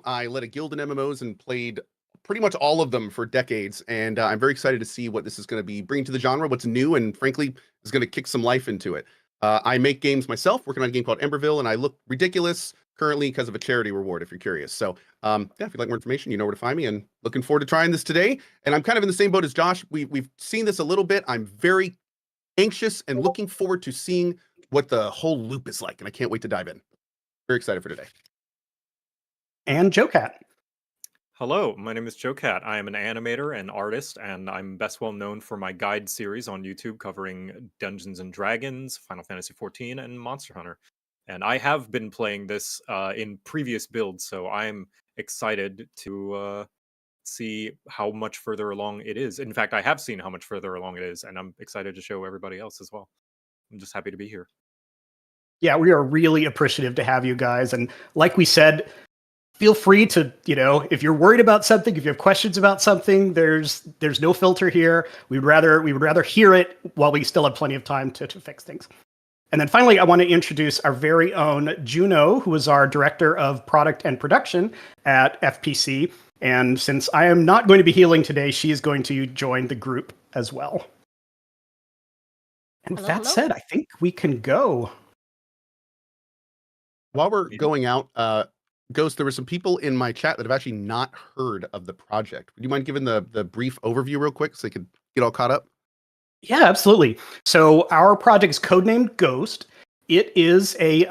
I led a guild in MMOs and played pretty much all of them for decades. And I'm very excited to see what this is going to be bringing to the genre, what's new, and frankly, is going to kick some life into it. I make games myself, working on a game called Emberville, and I look ridiculous currently because of a charity reward, if you're curious. So yeah, if you'd like more information, you know where to find me, and looking forward to trying this today. And I'm kind of in the same boat as Josh. We've seen this a little bit. I'm very anxious and looking forward to seeing what the whole loop is like, and I can't wait to dive in. Very excited for today. And JoCat. Hello, my name is JoCat. I am an animator and artist, and I'm best well known for my guide series on YouTube covering Dungeons and Dragons, Final Fantasy XIV, and Monster Hunter. And I have been playing this in previous builds, so I'm excited to see how much further along it is. In fact, I have seen how much further along it is, and I'm excited to show everybody else as well. I'm just happy to be here. Yeah, we are really appreciative to have you guys. And like we said, feel free to, if you're worried about something, if you have questions about something, there's no filter here. We would rather hear it while we still have plenty of time to fix things. And then finally, I want to introduce our very own Juno, who is our director of product and production at FPC. And since I am not going to be healing today, she is going to join the group as well. And with that said, I think we can go. While we're going out, Ghost, there were some people in my chat that have actually not heard of the project. Would you mind giving the brief overview real quick so they could get all caught up? Yeah, absolutely. So our project is codenamed Ghost. It is a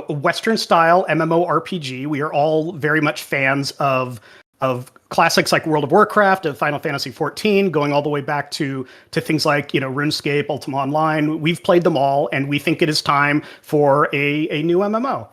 Western-style MMORPG. We are all very much fans of classics like World of Warcraft, of Final Fantasy XIV, going all the way back to things like RuneScape, Ultima Online. We've played them all, and we think it is time for a new MMO.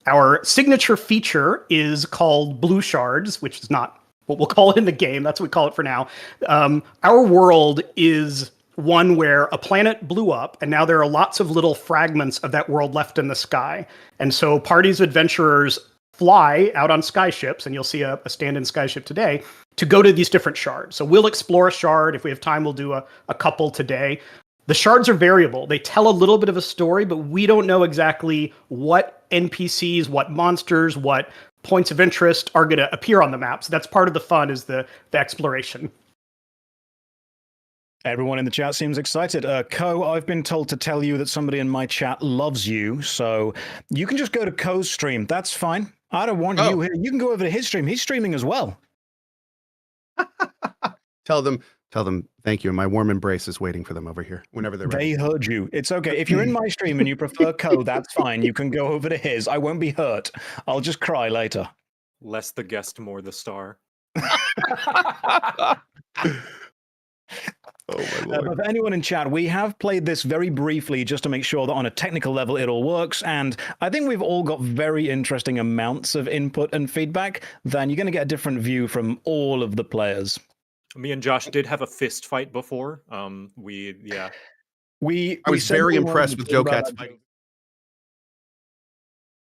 Our signature feature is called Blue Shards, which is not what we'll call it in the game. That's what we call it for now. Our world is one where a planet blew up, and now there are lots of little fragments of that world left in the sky. And so parties of adventurers fly out on skyships, and you'll see a stand-in skyship today, to go to these different shards. So we'll explore a shard. If we have time, we'll do a couple today. The shards are variable. They tell a little bit of a story, but we don't know exactly what NPCs, what monsters, what points of interest are going to appear on the map. So that's part of the fun, is the exploration. Everyone in the chat seems excited. I've been told to tell you that somebody in my chat loves you, so you can just go to Co's stream. That's fine. I don't want you here. You can go over to his stream. He's streaming as well. Tell them, thank you. My warm embrace is waiting for them over here whenever they're ready. They heard you. It's okay. If you're in my stream and you prefer Co, that's fine. You can go over to his. I won't be hurt. I'll just cry later. Less the guest, more the star. Oh my Lord. But for anyone in chat, we have played this very briefly just to make sure that on a technical level it all works, and I think we've all got very interesting amounts of input and feedback. Then you're going to get a different view from all of the players. Me and Josh did have a fist fight before. I was very impressed with JoCat's fight.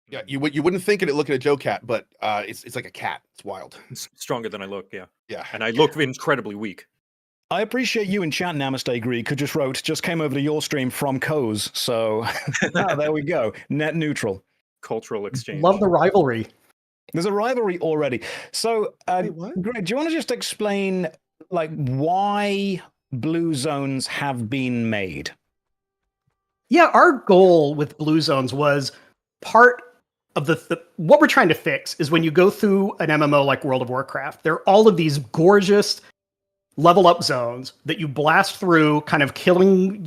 Yeah, you wouldn't think it looking at JoCat, but it's like a cat. It's wild. It's stronger than I look, yeah. Yeah. And I look incredibly weak. I appreciate you in chat, Namaste Greek, who just came over to your stream from Co's. So there we go. Net neutral. Cultural exchange. Love the rivalry. There's a rivalry already. So, Greg, do you want to just explain why blue zones have been made? Yeah, our goal with blue zones was part of what we're trying to fix is when you go through an MMO like World of Warcraft, there are all of these gorgeous level up zones that you blast through, kind of killing,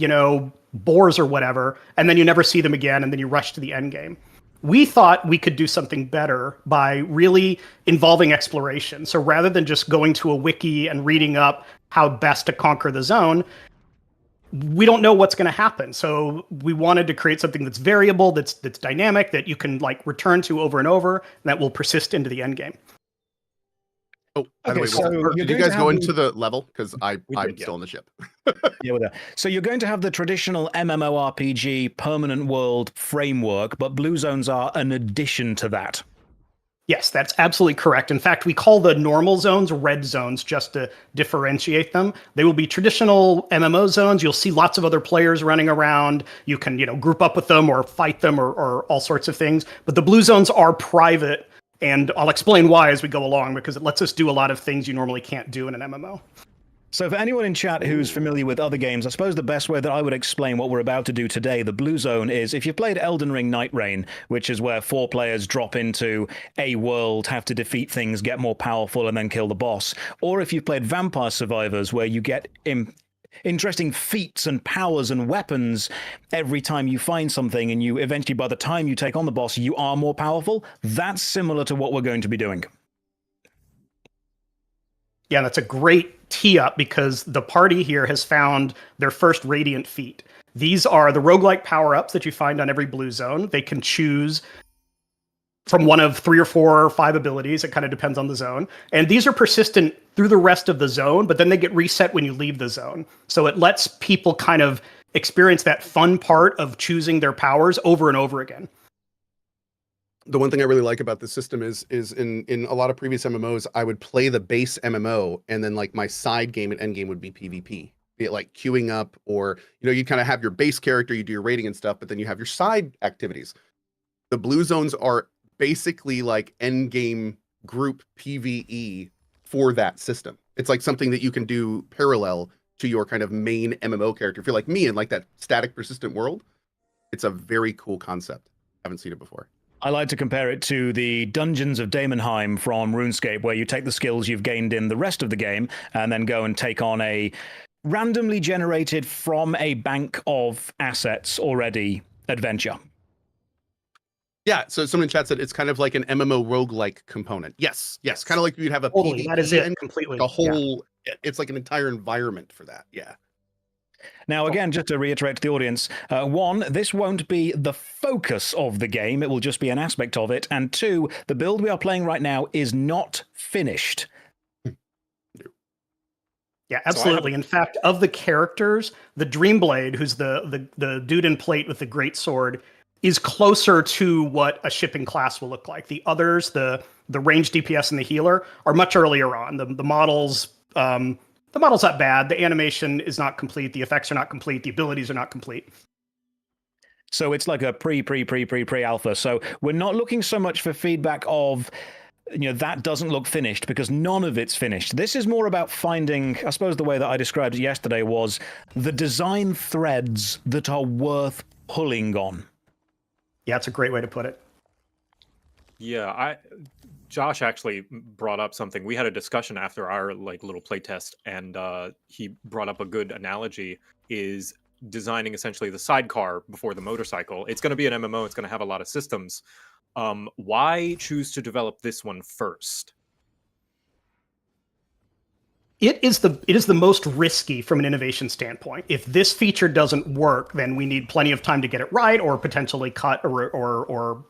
boars or whatever, and then you never see them again, and then you rush to the end game. We thought we could do something better by really involving exploration. So rather than just going to a wiki and reading up how best to conquer the zone, we don't know what's going to happen. So we wanted to create something that's variable, that's dynamic, that you can return to over and over, and that will persist into the end game. Oh, by the way, did you guys go into the level? Because I'm still on the ship. Yeah, we're there. So you're going to have the traditional MMORPG permanent world framework, but blue zones are an addition to that. Yes, that's absolutely correct. In fact, we call the normal zones red zones just to differentiate them. They will be traditional MMO zones. You'll see lots of other players running around. You can, group up with them or fight them or all sorts of things. But the blue zones are private And I'll explain why as we go along, because it lets us do a lot of things you normally can't do in an MMO. So for anyone in chat who's familiar with other games, I suppose the best way that I would explain what we're about to do today, the Blue Zone, is if you've played Elden Ring Night Rain, which is where 4 players drop into a world, have to defeat things, get more powerful, and then kill the boss. Or if you've played Vampire Survivors, where you get interesting feats and powers and weapons every time you find something, and you eventually, by the time you take on the boss, you are more powerful. That's similar to what we're going to be doing. Yeah, that's a great tee up, because the party here has found their first Radiant feat. These are the roguelike power-ups that you find on every Blue Zone. They can choose from one of 3 or 4 or 5 abilities. It kind of depends on the zone. And these are persistent through the rest of the zone, but then they get reset when you leave the zone. So it lets people kind of experience that fun part of choosing their powers over and over again. The one thing I really like about this system is in a lot of previous MMOs, I would play the base MMO, and then like my side game and end game would be PvP. Be it like queuing up, or you kind of have your base character, you do your raiding and stuff, but then you have your side activities. The Blue Zones are basically like end game group PvE for that system. It's like something that you can do parallel to your kind of main MMO character. If you're like me in like that static persistent world, it's a very cool concept. Haven't seen it before. I like to compare it to the Dungeons of Daemonheim from RuneScape, where you take the skills you've gained in the rest of the game and then go and take on a randomly generated from a bank of assets already adventure. Yeah, so someone in chat said it's kind of like an MMO roguelike component. Yes, kind of like you'd have a Totally, PvE that is it and completely. a whole, it's like an entire environment for that. Yeah. Now, again, just to reiterate to the audience, 1, this won't be the focus of the game. It will just be an aspect of it. And 2, the build we are playing right now is not finished. Yeah, absolutely. In fact, of the characters, the Dreamblade, who's the dude in plate with the great sword, is closer to what a shipping class will look like. The others, the ranged DPS and the healer, are much earlier on. The models... the model's not bad. The animation is not complete. The effects are not complete. The abilities are not complete. So it's like a pre-alpha. So we're not looking so much for feedback of, that doesn't look finished, because none of it's finished. This is more about finding, I suppose the way that I described it yesterday was the design threads that are worth pulling on. Yeah, it's a great way to put it. Yeah, Josh actually brought up something. We had a discussion after our little playtest, and he brought up a good analogy, is designing essentially the sidecar before the motorcycle. It's going to be an MMO. It's going to have a lot of systems. Why choose to develop this one first? It is the most risky from an innovation standpoint. If this feature doesn't work, then we need plenty of time to get it right, or potentially cut or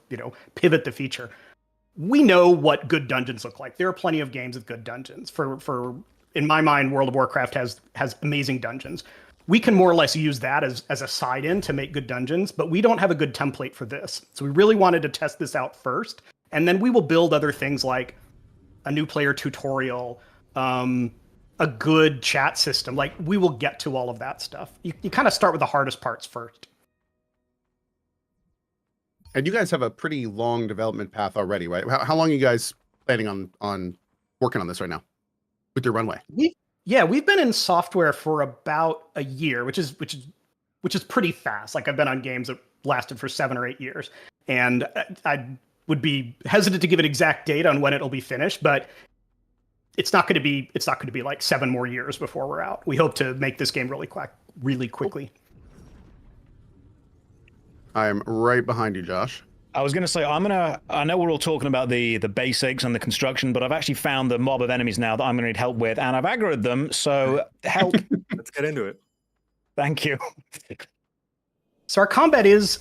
pivot the feature. We know what good dungeons look like. There are plenty of games with good dungeons. For in my mind, World of Warcraft has amazing dungeons. We can more or less use that as a side-in to make good dungeons, but we don't have a good template for this. So we really wanted to test this out first, and then we will build other things like a new player tutorial, a good chat system. Like, we will get to all of that stuff. You kind of start with the hardest parts first. And you guys have a pretty long development path already, right? How long are you guys planning on working on this right now with your runway? We've been in software for about a year, which is pretty fast. Like, I've been on games that lasted for 7 or 8 years, and I would be hesitant to give an exact date on when it'll be finished, but it's not going to be like 7 more years before we're out. We hope to make this game really quickly. I am right behind you, Josh. I was going to say, I know we're all talking about the basics and the construction, but I've actually found the mob of enemies now that I'm going to need help with, and I've aggroed them, so help. Let's get into it. Thank you. So our combat is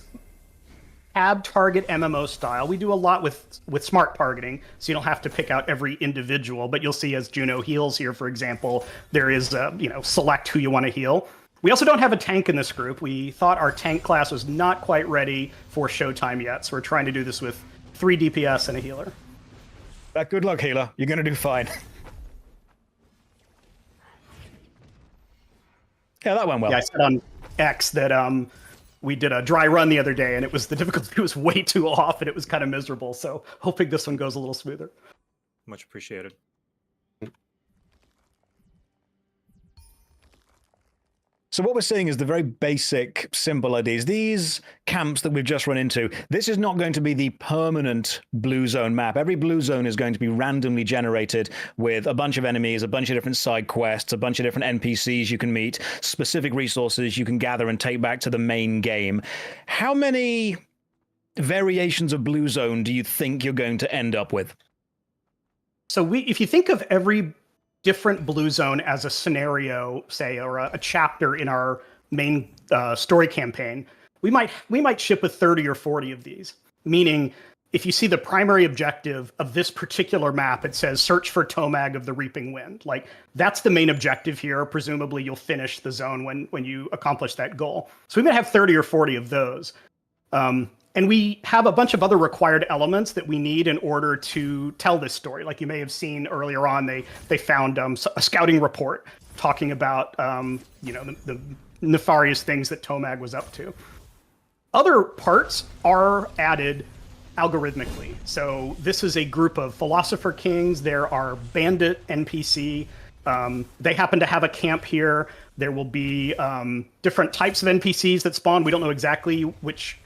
tab target MMO style. We do a lot with smart targeting, so you don't have to pick out every individual, but you'll see as Juno heals here, for example, there is, select who you want to heal. We also don't have a tank in this group. We thought our tank class was not quite ready for showtime yet, so we're trying to do this with 3 DPS and a healer. Good luck, healer. You're going to do fine. Yeah, that went well. Yeah, I said on X that we did a dry run the other day, and the difficulty was way too off, and it was kind of miserable. So hoping this one goes a little smoother. Much appreciated. So what we're seeing is the very basic, simple ideas. These camps that we've just run into, this is not going to be the permanent blue zone map. Every blue zone is going to be randomly generated with a bunch of enemies, a bunch of different side quests, a bunch of different NPCs you can meet, specific resources you can gather and take back to the main game. How many variations of blue zone do you think you're going to end up with? So if you think of every different blue zone as a scenario, say, or a chapter in our main story campaign, we might ship with 30 or 40 of these. Meaning, if you see the primary objective of this particular map, it says search for Tomag of the Reaping Wind. Like, that's the main objective here. Presumably, you'll finish the zone when you accomplish that goal. So we might have 30 or 40 of those. And we have a bunch of other required elements that we need in order to tell this story. Like you may have seen earlier on, they found a scouting report talking about the nefarious things that Tomag was up to. Other parts are added algorithmically. So this is a group of philosopher kings. There are bandit NPC. They happen to have a camp here. There will be different types of NPCs that spawn. We don't know exactly which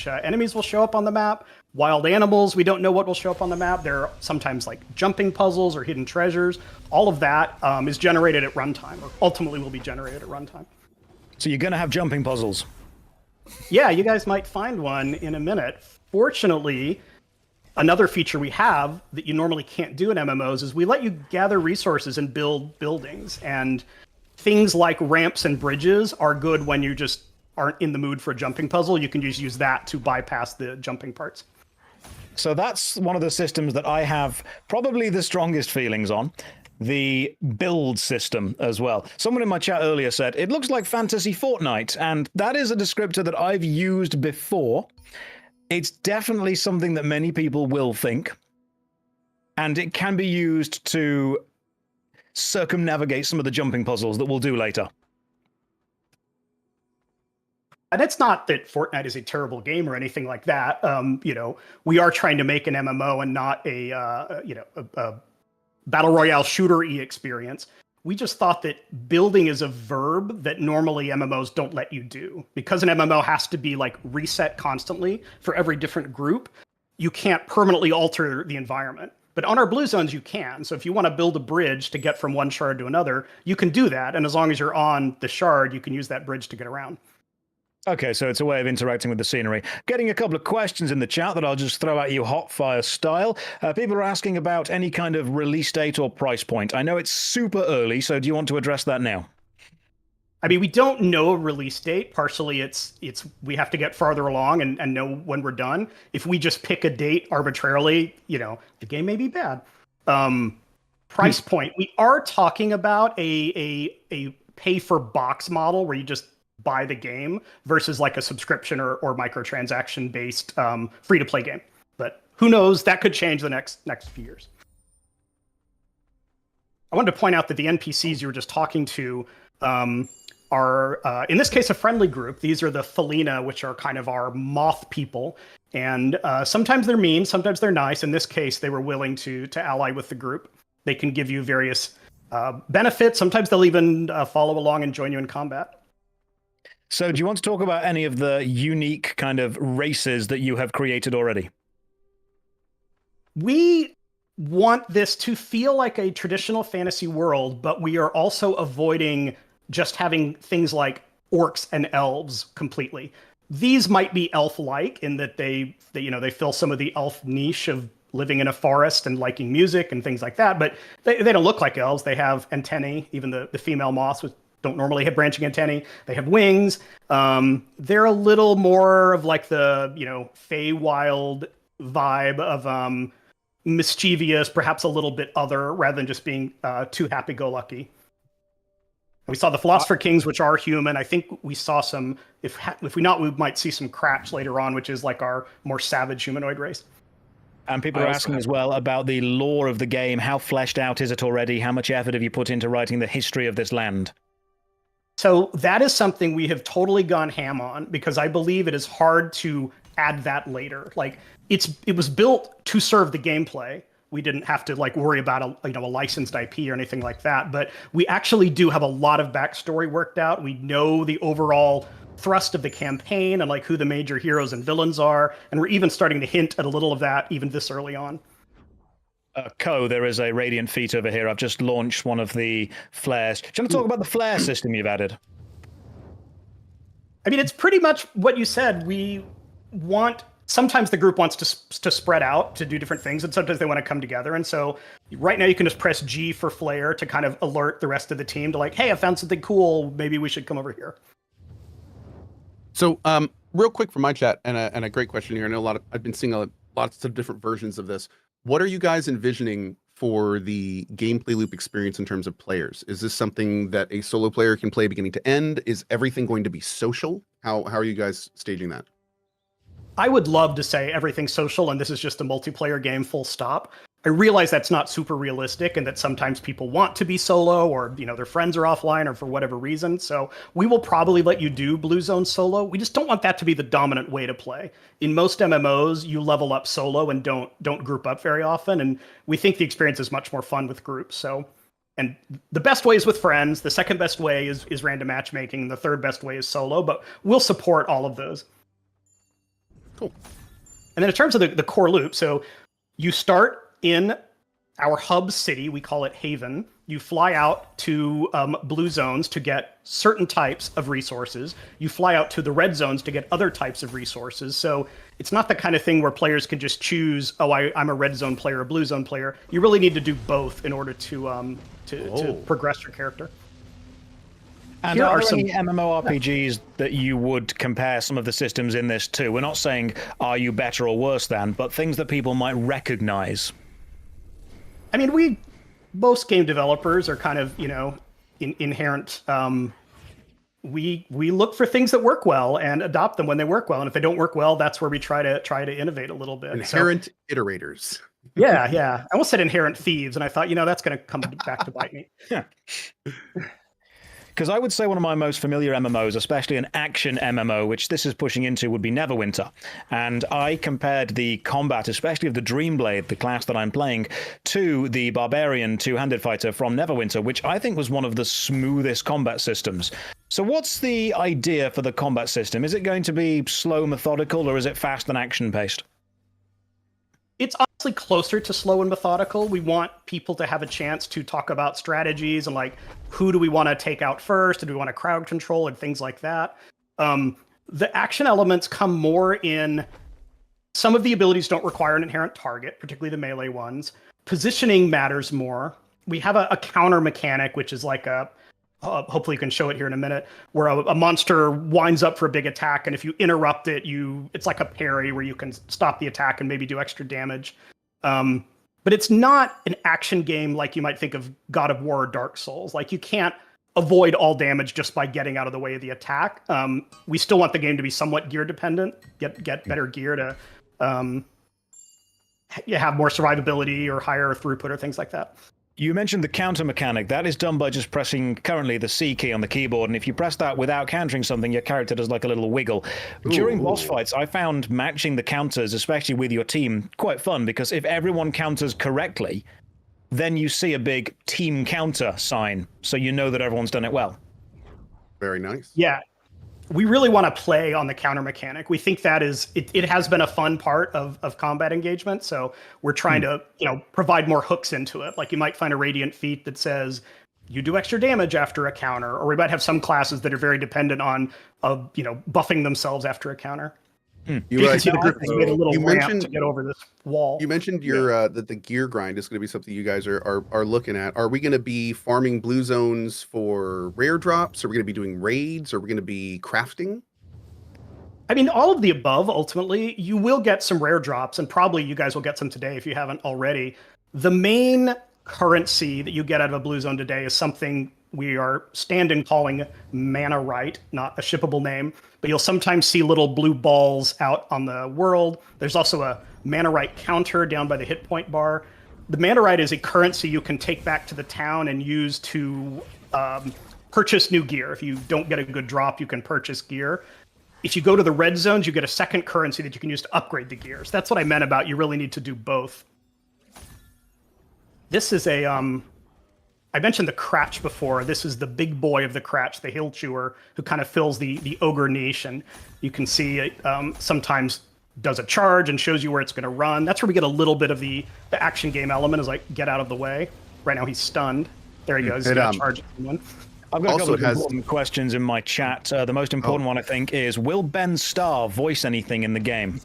enemies will show up on the map. Wild animals, we don't know what will show up on the map. There are sometimes like jumping puzzles or hidden treasures. All of that is generated at runtime, or ultimately will be generated at runtime. So you're going to have jumping puzzles? Yeah, you guys might find one in a minute. Fortunately, another feature we have that you normally can't do in MMOs is we let you gather resources and build buildings. And things like ramps and bridges are good when you just aren't in the mood for a jumping puzzle. You can just use that to bypass the jumping parts. So that's one of the systems that I have probably the strongest feelings on. The build system as well. Someone in my chat earlier said, it looks like Fantasy Fortnite, and that is a descriptor that I've used before. It's definitely something that many people will think, and it can be used to circumnavigate some of the jumping puzzles that we'll do later. And it's not that Fortnite is a terrible game or anything like that. We are trying to make an MMO and not a battle royale shooter-y experience. We just thought that building is a verb that normally MMOs don't let you do. Because an MMO has to be like reset constantly for every different group, you can't permanently alter the environment. But on our blue zones, you can. So if you want to build a bridge to get from one shard to another, you can do that. And as long as you're on the shard, you can use that bridge to get around. Okay, so it's a way of interacting with the scenery. Getting a couple of questions in the chat that I'll just throw at you hot fire style. People are asking about any kind of release date or price point. I know it's super early, so do you want to address that now? I mean, we don't know a release date. Partially, it's we have to get farther along and know when we're done. If we just pick a date arbitrarily, the game may be bad. Price point. We are talking about a pay for box model where you just buy the game versus like a subscription or microtransaction based free to play game. But who knows? That could change the next few years. I wanted to point out that the NPCs you were just talking to are, in this case, a friendly group. These are the Felina, which are kind of our moth people. And sometimes they're mean, sometimes they're nice. In this case, they were willing to ally with the group. They can give you various benefits. Sometimes they'll even follow along and join you in combat. So do you want to talk about any of the unique kind of races that you have created already? We want this to feel like a traditional fantasy world, but we are also avoiding just having things like orcs and elves completely. These might be elf-like in that they fill some of the elf niche of living in a forest and liking music and things like that, but they don't look like elves. They have antennae, even the female moths don't normally have branching antennae. They have wings. They're a little more of like the, Feywild vibe of mischievous, perhaps a little bit other, rather than just being too happy-go-lucky. We saw the Philosopher Kings, which are human. I think we saw some, if we not, we might see some Kratch later on, which is like our more savage humanoid race. And people are asking as well about the lore of the game. How fleshed out is it already? How much effort have you put into writing the history of this land? So that is something we have totally gone ham on because I believe it is hard to add that later. Like it was built to serve the gameplay. We didn't have to like worry about a licensed IP or anything like that. But we actually do have a lot of backstory worked out. We know the overall thrust of the campaign and like who the major heroes and villains are, and we're even starting to hint at a little of that even this early on. There is a Radiant feat over here. I've just launched one of the flares. Do you want to talk about the flare system you've added? I mean, it's pretty much what you said. Sometimes the group wants to spread out to do different things, and sometimes they want to come together. And so right now you can just press G for flare to kind of alert the rest of the team to like, hey, I found something cool. Maybe we should come over here. So real quick from my chat, and a great question here. I know I've been seeing lots of different versions of this. What are you guys envisioning for the gameplay loop experience in terms of players? Is this something that a solo player can play beginning to end? Is everything going to be social? How are you guys staging that? I would love to say everything's social and this is just a multiplayer game full stop. I realize that's not super realistic and that sometimes people want to be solo or, their friends are offline or for whatever reason. So we will probably let you do Blue Zone solo. We just don't want that to be the dominant way to play. In most MMOs, you level up solo and don't group up very often. And we think the experience is much more fun with groups. And the best way is with friends. The second best way is random matchmaking. And the third best way is solo, but we'll support all of those. Cool. And then in terms of the core loop, so you start in our hub city, we call it Haven. You fly out to blue zones to get certain types of resources. You fly out to the red zones to get other types of resources. So it's not the kind of thing where players can just choose, I'm a red zone player, a blue zone player. You really need to do both in order to progress your character. And are there any MMORPGs that you would compare some of the systems in this to? We're not saying, are you better or worse than, but things that people might recognize. I mean, most game developers are kind of, inherent. We look for things that work well and adopt them when they work well. And if they don't work well, that's where we try to innovate a little bit. Inherent iterators. Yeah. I almost said inherent thieves, and I thought, that's going to come back to bite me. Yeah. Because I would say one of my most familiar MMOs, especially an action MMO, which this is pushing into, would be Neverwinter. And I compared the combat, especially of the Dreamblade, the class that I'm playing, to the Barbarian two-handed fighter from Neverwinter, which I think was one of the smoothest combat systems. So what's the idea for the combat system? Is it going to be slow, methodical, or is it fast and action-paced? It's honestly closer to slow and methodical. We want people to have a chance to talk about strategies and like, who do we want to take out first? Do we want to crowd control and things like that? The action elements come more in, some of the abilities don't require an inherent target, particularly the melee ones. Positioning matters more. We have a counter mechanic, which is like hopefully you can show it here in a minute, where a monster winds up for a big attack, and if you interrupt it, it's like a parry where you can stop the attack and maybe do extra damage. But it's not an action game like you might think of God of War or Dark Souls. Like, you can't avoid all damage just by getting out of the way of the attack. We still want the game to be somewhat gear dependent, get better gear to have more survivability or higher throughput or things like that. You mentioned the counter mechanic. That is done by just pressing currently the C key on the keyboard, and if you press that without countering something, your character does like a little wiggle. During boss fights, I found matching the counters, especially with your team, quite fun, because if everyone counters correctly, then you see a big team counter sign, so you know that everyone's done it well. Very nice. Yeah. We really want to play on the counter mechanic. We think that it has been a fun part of combat engagement. So we're trying to, provide more hooks into it. Like, you might find a Radiant feat that says you do extra damage after a counter, or we might have some classes that are very dependent on, buffing themselves after a counter. You can see the group has made a little ramp to get over this wall. You mentioned that the gear grind is going to be something you guys are looking at. Are we going to be farming blue zones for rare drops? Are we going to be doing raids? Are we going to be crafting? I mean, all of the above. Ultimately, you will get some rare drops, and probably you guys will get some today if you haven't already. The main currency that you get out of a blue zone today is something we are calling mana right, not a shippable name, but you'll sometimes see little blue balls out on the world. There's also a mana right counter down by the hit point bar. The mana right is a currency you can take back to the town and use to purchase new gear. If you don't get a good drop, you can purchase gear. If you go to the red zones, you get a second currency that you can use to upgrade the gears. That's what I meant about you really need to do both. This is a, I mentioned the Cratch before. This is the big boy of the Cratch, the Hill Chewer, who kind of fills the ogre niche. And you can see it sometimes does a charge and shows you where it's going to run. That's where we get a little bit of the action game element, is like, get out of the way. Right now he's stunned. There he goes. He's going to charge someone. I've got a couple of important questions in my chat. The most important one, I think, is, will Ben Starr voice anything in the game?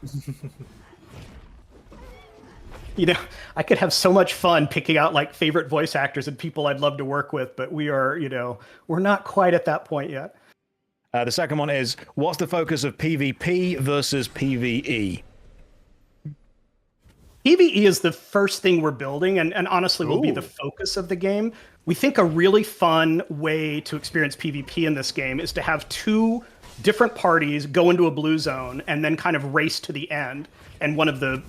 You know, I could have so much fun picking out like favorite voice actors and people I'd love to work with, but we are, you know, we're not quite at that point yet. The second one is, what's the focus of PvP versus PvE? PvE is the first thing we're building, and honestly will be the focus of the game. We think a really fun way to experience PvP in this game is to have two different parties go into a blue zone and then kind of race to the end. And one of the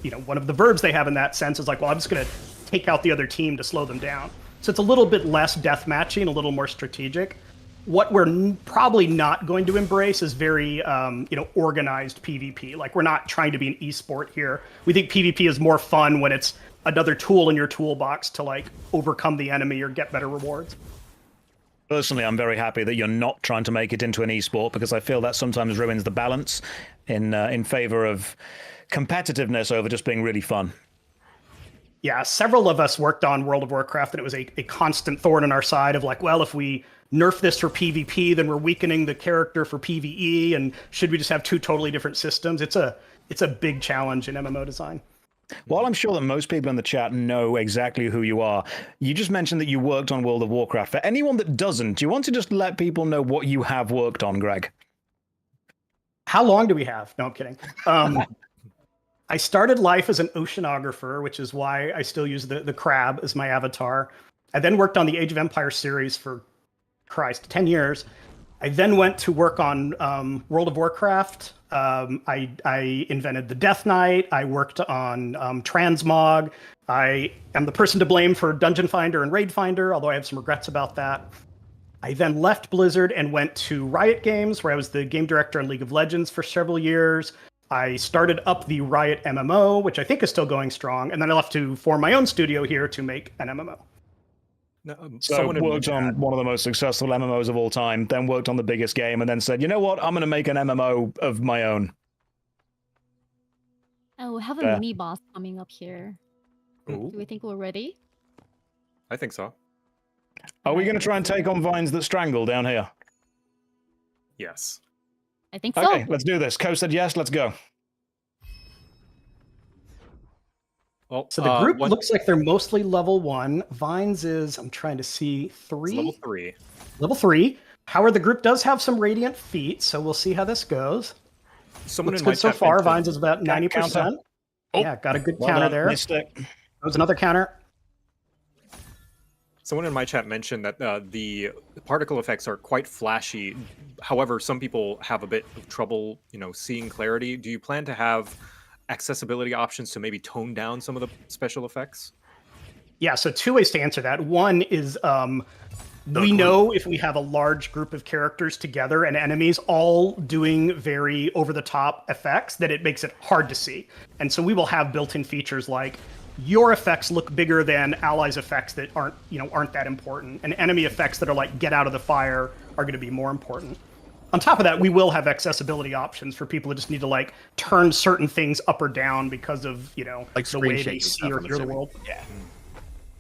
verbs they have in that sense is like, well, I'm just going to take out the other team to slow them down. So it's a little bit less deathmatching, a little more strategic. What we're probably not going to embrace is very, organized PvP. Like, we're not trying to be an esport here. We think PvP is more fun when it's another tool in your toolbox to like overcome the enemy or get better rewards. Personally, I'm very happy that you're not trying to make it into an esport, because I feel that sometimes ruins the balance in favor of competitiveness over just being really fun. Yeah, several of us worked on World of Warcraft, and it was a constant thorn in our side of like, well, if we nerf this for PvP, then we're weakening the character for PvE, and should we just have two totally different systems? It's a big challenge in MMO design. While I'm sure that most people in the chat know exactly who you are, you just mentioned that you worked on World of Warcraft. For anyone that doesn't, do you want to just let people know what you have worked on, Greg? How long do we have? No, I'm kidding. I started life as an oceanographer, which is why I still use the crab as my avatar. I then worked on the Age of Empires series for, 10 years. I then went to work on World of Warcraft. I invented the Death Knight. I worked on Transmog. I am the person to blame for Dungeon Finder and Raid Finder, although I have some regrets about that. I then left Blizzard and went to Riot Games, where I was the game director on League of Legends for several years. I started up the Riot MMO, which I think is still going strong, and then I left to form my own studio here to make an MMO. No, So worked on one of the most successful MMOs of all time, then worked on the biggest game, and then said, you know what, I'm going to make an MMO of my own. Oh, we have a mini boss coming up here. Ooh. Do we think we're ready? I think so. Are we going to try and take on Vines that strangle down here? Yes. I think so. Okay, let's do this. Co said yes, let's go. Well, So the group looks like they're mostly level 1. Vines is, I'm trying to see, 3? It's level 3. Level 3. Howard, the group does have some radiant feats, so we'll see how this goes. Someone Looks in my good so chat far. mentioned- Vines is about 90%. Oh. Yeah, got a good Well counter done, there. missed it. There's another counter. Someone in my chat mentioned that the particle effects are quite flashy. However, some people have a bit of trouble, seeing clarity. Do you plan to have accessibility options to maybe tone down some of the special effects? Yeah, so 2 ways to answer that. One is we know if we have a large group of characters together and enemies all doing very over-the-top effects, that it makes it hard to see. And so we will have built-in features like your effects look bigger than allies' effects that aren't that important, and enemy effects that are like get out of the fire are going to be more important. On top of that, we will have accessibility options for people who just need to like turn certain things up or down because of Like the way screen they shake and see stuff, or I'm hear the assuming. world. Yeah,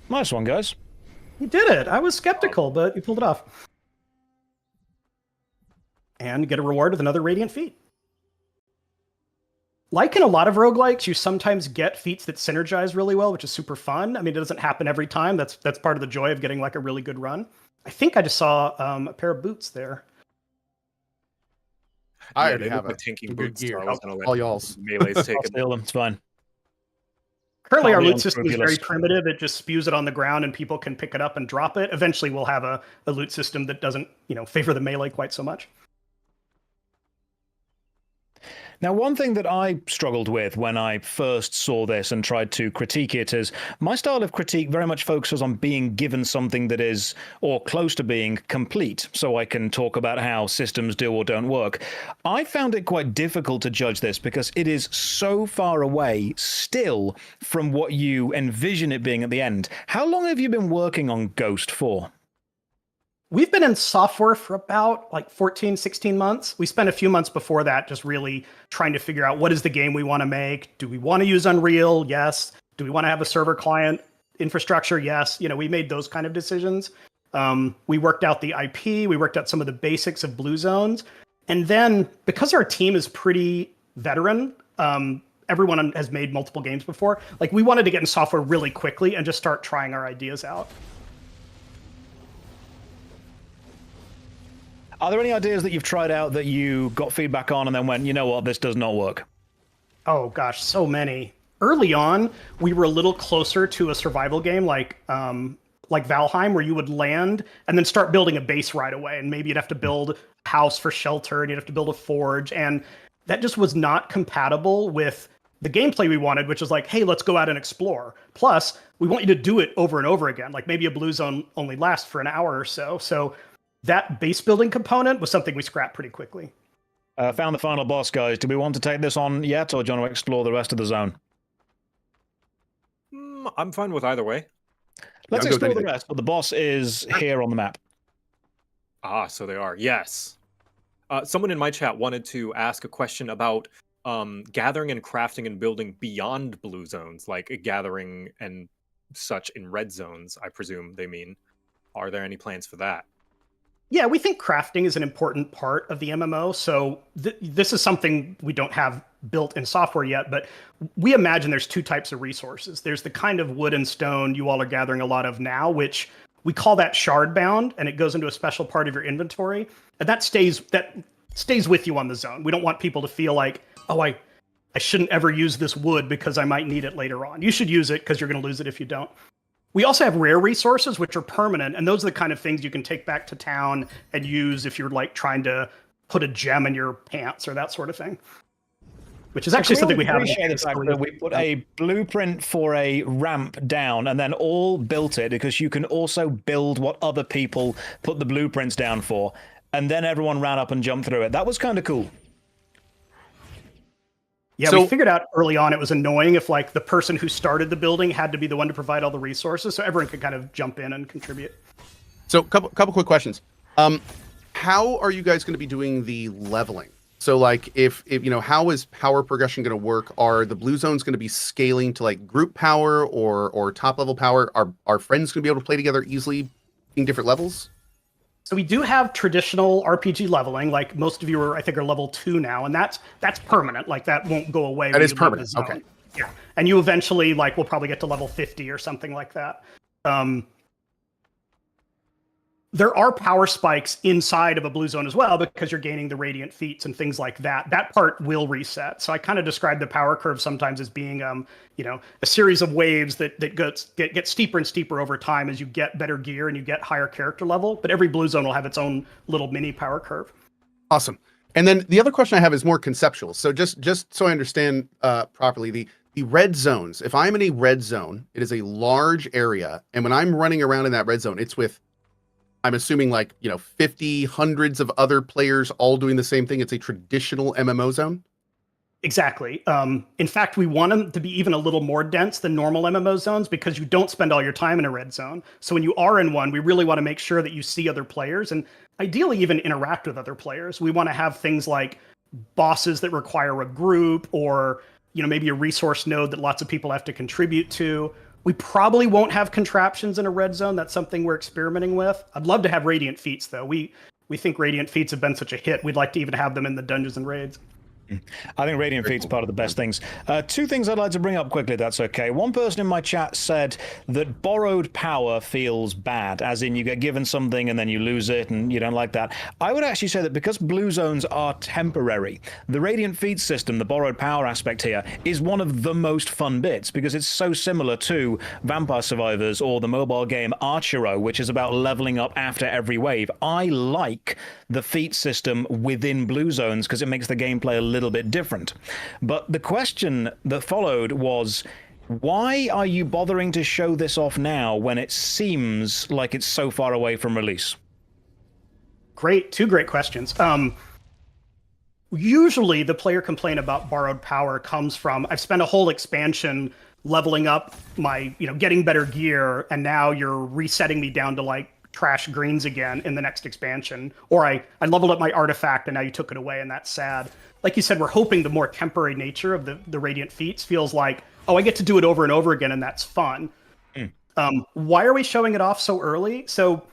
Nice one, guys. you did it. I was skeptical, but you pulled it off. And get a reward with another radiant feat. Like in a lot of roguelikes, you sometimes get feats that synergize really well, which is super fun. I mean, it doesn't happen every time. That's part of the joy of getting like a really good run. I think I just saw a pair of boots there. I Yeah, already they have look like tanking good boots. So gear. I was gonna let All y'all's. melee's take I'll it. steal them. It's fine. Currently, Can't our be loot system is very unscrupulous. primitive. It just spews it on the ground and people can pick it up and drop it. Eventually, we'll have a loot system that doesn't favor the melee quite so much. Now, one thing that I struggled with when I first saw this and tried to critique it is my style of critique very much focuses on being given something that is, or close to being, complete, so I can talk about how systems do or don't work. I found it quite difficult to judge this because it is so far away still from what you envision it being at the end. How long have you been working on Ghost for? We've been in software for about like 14, 16 months. We spent a few months before that just really trying to figure out what is the game we want to make. Do we want to use Unreal? Yes. Do we want to have a server client infrastructure? Yes. We made those kind of decisions. We worked out the IP. We worked out some of the basics of Blue Zones. And then because our team is pretty veteran, everyone has made multiple games before. Like we wanted to get in software really quickly and just start trying our ideas out. Are there any ideas that you've tried out that you got feedback on and then went, you know what, this does not work? Oh gosh, so many. Early on, we were a little closer to a survival game like Valheim, where you would land and then start building a base right away. And maybe you'd have to build a house for shelter and you'd have to build a forge. And that just was not compatible with the gameplay we wanted, which is like, hey, let's go out and explore. Plus, we want you to do it over and over again. Like maybe a Blue Zone only lasts for an hour or so. So that base building component was something we scrapped pretty quickly. Found the final boss, guys. Do we want to take this on yet, or do you want to explore the rest of the zone? I'm fine with either way. Let's explore the rest, but the boss is here on the map. Ah, so they are. Yes. Someone in my chat wanted to ask a question about gathering and crafting and building beyond blue zones, like gathering and such in red zones, I presume they mean. Are there any plans for that? Yeah, we think crafting is an important part of the MMO. So this is something we don't have built in software yet, but we imagine there's two types of resources. There's the kind of wood and stone you all are gathering a lot of now, which we call that shard bound, and it goes into a special part of your inventory. And that stays with you on the zone. We don't want people to feel like, oh, I shouldn't ever use this wood because I might need it later on. You should use it because you're going to lose it if you don't. We also have rare resources, which are permanent, and those are the kind of things you can take back to town and use if you're like trying to put a gem in your pants or that sort of thing. Which is actually something we have. Appreciate the fact that we put a blueprint for a ramp down and then all built it, because you can also build what other people put the blueprints down for, and then everyone ran up and jumped through it. That was kind of cool. Yeah, so we figured out early on it was annoying if like the person who started the building had to be the one to provide all the resources, so everyone could kind of jump in and contribute. So couple quick questions. How are you guys going to be doing the leveling? So like if how is power progression going to work? Are the blue zones going to be scaling to like group power or top level power? Are friends going to be able to play together easily in different levels? So we do have traditional RPG leveling, like most of you are, I think, are level 2 now, and that's permanent. Like that won't go away. That is permanent. Okay. Yeah, and you eventually will probably get to level 50 or something like that. There are power spikes inside of a blue zone as well because you're gaining the radiant feats and things like that. That part will reset. So I kind of describe the power curve sometimes as being, a series of waves that get steeper and steeper over time as you get better gear and you get higher character level. But every blue zone will have its own little mini power curve. Awesome. And then the other question I have is more conceptual. So just so I understand properly, the red zones. If I'm in a red zone, it is a large area, and when I'm running around in that red zone, it's with, I'm assuming 50, hundreds of other players all doing the same thing. It's a traditional MMO zone. Exactly. In fact, we want them to be even a little more dense than normal MMO zones because you don't spend all your time in a red zone. So when you are in one, we really want to make sure that you see other players and ideally even interact with other players. We want to have things like bosses that require a group or, maybe a resource node that lots of people have to contribute to. We probably won't have contraptions in a red zone. That's something we're experimenting with. I'd love to have radiant feats, though. We think radiant feats have been such a hit. We'd like to even have them in the dungeons and raids. I think Radiant Feats is part of the best things. Two things I'd like to bring up quickly, if that's okay. One person in my chat said that borrowed power feels bad, as in you get given something and then you lose it and you don't like that. I would actually say that because blue zones are temporary, the Radiant Feats system, the borrowed power aspect here, is one of the most fun bits because it's so similar to Vampire Survivors or the mobile game Archero, which is about leveling up after every wave. I like the feat system within blue zones because it makes the gameplay a little bit different. But the question that followed was, why are you bothering to show this off now when it seems like it's so far away from release? Two great questions. Usually the player complaint about borrowed power comes from, I've spent a whole expansion leveling up my, getting better gear, and now you're resetting me down to like trash greens again in the next expansion. Or I leveled up my artifact and now you took it away and that's sad. Like you said, we're hoping the more temporary nature of the Radiant feats feels like, oh, I get to do it over and over again and that's fun. Why are we showing it off so early? So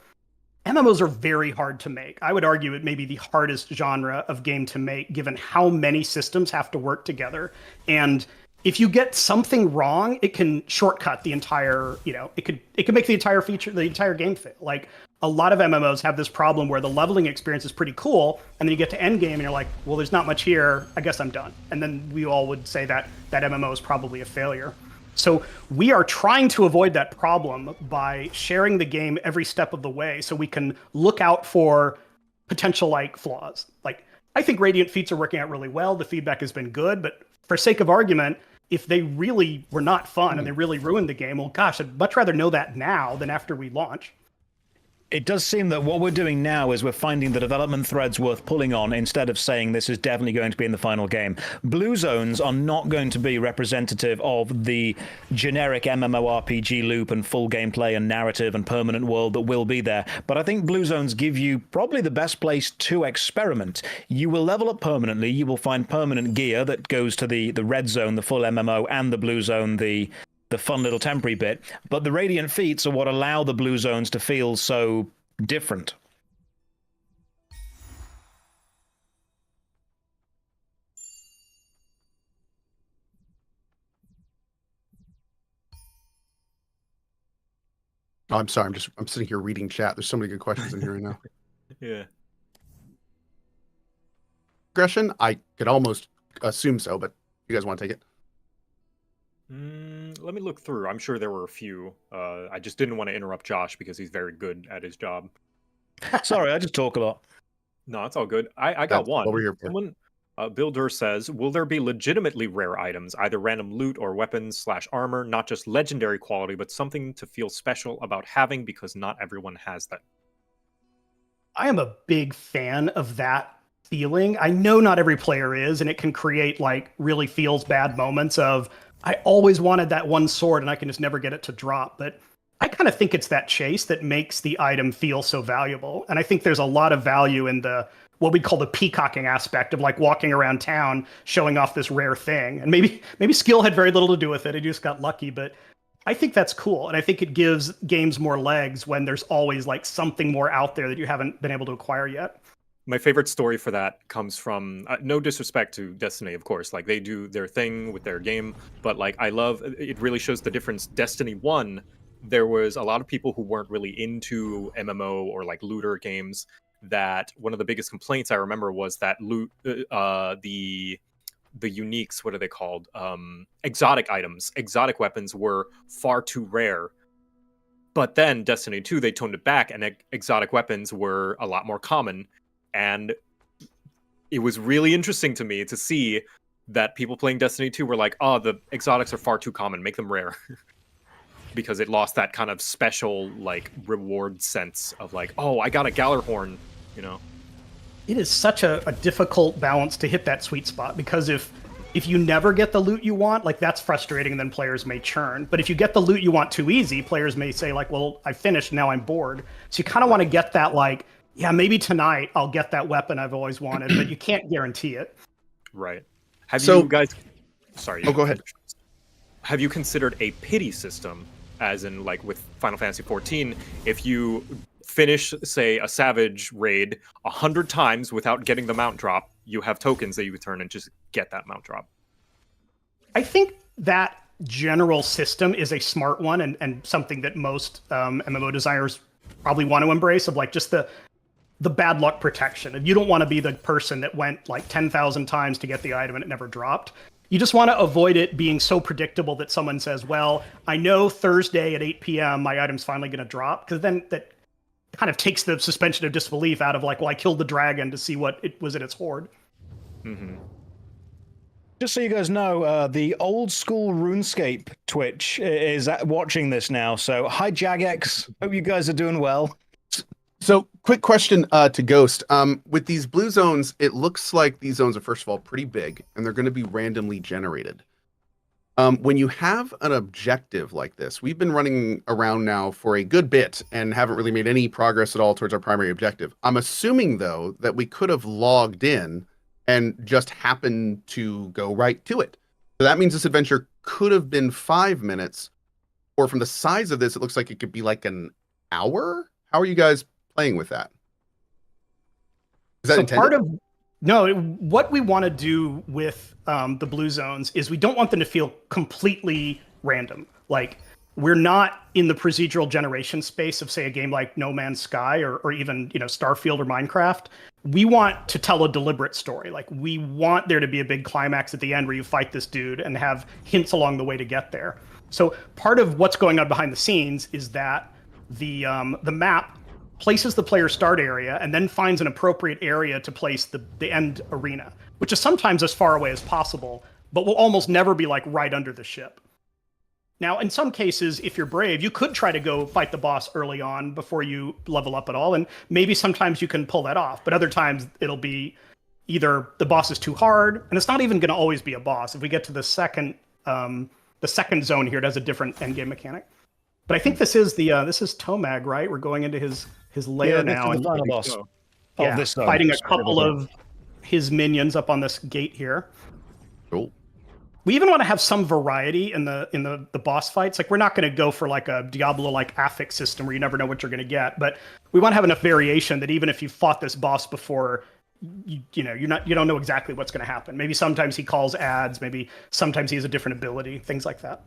MMOs are very hard to make. I would argue it may be the hardest genre of game to make, given how many systems have to work together. And if you get something wrong, it can shortcut the entire, it could make the entire feature, the entire game fail. Like a lot of MMOs have this problem where the leveling experience is pretty cool, and then you get to end game and you're like, well, there's not much here. I guess I'm done. And then we all would say that that MMO is probably a failure. So we are trying to avoid that problem by sharing the game every step of the way so we can look out for potential like flaws. Like I think Radiant feats are working out really well. The feedback has been good, but for sake of argument, if they really were not fun and they really ruined the game, well, gosh, I'd much rather know that now than after we launch. It does seem that what we're doing now is we're finding the development threads worth pulling on instead of saying this is definitely going to be in the final game. Blue zones are not going to be representative of the generic MMORPG loop and full gameplay and narrative and permanent world that will be there. But I think blue zones give you probably the best place to experiment. You will level up permanently. You will find permanent gear that goes to the red zone, the full MMO, and the blue zone, the fun little temporary bit, but the Radiant feats are what allow the blue zones to feel so different. Oh, I'm sorry. I'm sitting here reading chat. There's so many good questions in here right now. Yeah. Aggression? I could almost assume so, but you guys want to take it? Let me look through. I'm sure there were a few. I just didn't want to interrupt Josh because he's very good at his job. Sorry, I just talk a lot. No, it's all good. I got one. What we're here for. Someone, Bill Durr says, will there be legitimately rare items, either random loot or weapons / armor, not just legendary quality, but something to feel special about having because not everyone has that? I am a big fan of that feeling. I know not every player is, and it can create like really feels bad moments of, I always wanted that one sword and I can just never get it to drop. But I kind of think it's that chase that makes the item feel so valuable. And I think there's a lot of value in the what we call the peacocking aspect of like walking around town, showing off this rare thing. And maybe skill had very little to do with it. I just got lucky, but I think that's cool. And I think it gives games more legs when there's always like something more out there that you haven't been able to acquire yet. My favorite story for that comes from, no disrespect to Destiny, of course, like they do their thing with their game, but like I love, it really shows the difference. Destiny 1, there was a lot of people who weren't really into MMO or like looter games, that one of the biggest complaints I remember was that loot, the uniques, what are they called? Exotic items, exotic weapons were far too rare. But then Destiny 2, they toned it back and exotic weapons were a lot more common. And it was really interesting to me to see that people playing Destiny 2 were like, oh, the exotics are far too common, make them rare. Because it lost that kind of special, like, reward sense of like, oh, I got a Gallarhorn, It is such a difficult balance to hit that sweet spot, because if you never get the loot you want, like that's frustrating and then players may churn. But if you get the loot you want too easy, players may say like, well, I finished, now I'm bored. So you kind of want to get that like, yeah, maybe tonight I'll get that weapon I've always wanted, but you can't guarantee it. Right. You guys... Sorry. Oh, go ahead. Have you considered a pity system, as in like with Final Fantasy 14, if you finish, say, a Savage raid 100 times without getting the mount drop, you have tokens that you return and just get that mount drop? I think that general system is a smart one and something that most MMO designers probably want to embrace, of like just the bad luck protection. If you don't want to be the person that went like 10,000 times to get the item and it never dropped, you just want to avoid it being so predictable that someone says, well, I know Thursday at 8 p.m. my item's finally going to drop, because then that kind of takes the suspension of disbelief out of like, well, I killed the dragon to see what it was in its hoard. Mm-hmm. Just so you guys know, the old school RuneScape Twitch is watching this now. So hi, Jagex. Hope you guys are doing well. So, quick question to Ghost. With these blue zones, it looks like these zones are, first of all, pretty big, and they're going to be randomly generated. When you have an objective like this, we've been running around now for a good bit and haven't really made any progress at all towards our primary objective. I'm assuming, though, that we could have logged in and just happened to go right to it. So that means this adventure could have been 5 minutes, or from the size of this, it looks like it could be like an hour. How are you guys playing with that? Is that intended? What we want to do with the blue zones is we don't want them to feel completely random. Like, we're not in the procedural generation space of, say, a game like No Man's Sky or even, Starfield or Minecraft. We want to tell a deliberate story. Like, we want there to be a big climax at the end where you fight this dude and have hints along the way to get there. So part of what's going on behind the scenes is that the map places the player's start area and then finds an appropriate area to place the end arena, which is sometimes as far away as possible, but will almost never be like right under the ship. Now, in some cases, if you're brave, you could try to go fight the boss early on before you level up at all, and maybe sometimes you can pull that off, but other times it'll be either the boss is too hard, and it's not even going to always be a boss. If we get to the second zone here, it has a different endgame mechanic. But I think this is Tomag, right? We're going into his lair now, and the final boss. This zone. Fighting a couple of his minions up on this gate here. Cool. We even want to have some variety in the boss fights. Like, we're not going to go for like a Diablo-like affix system where you never know what you're going to get, but we want to have enough variation that even if you fought this boss before, you don't know exactly what's going to happen. Maybe sometimes he calls ads. Maybe sometimes he has a different ability. Things like that.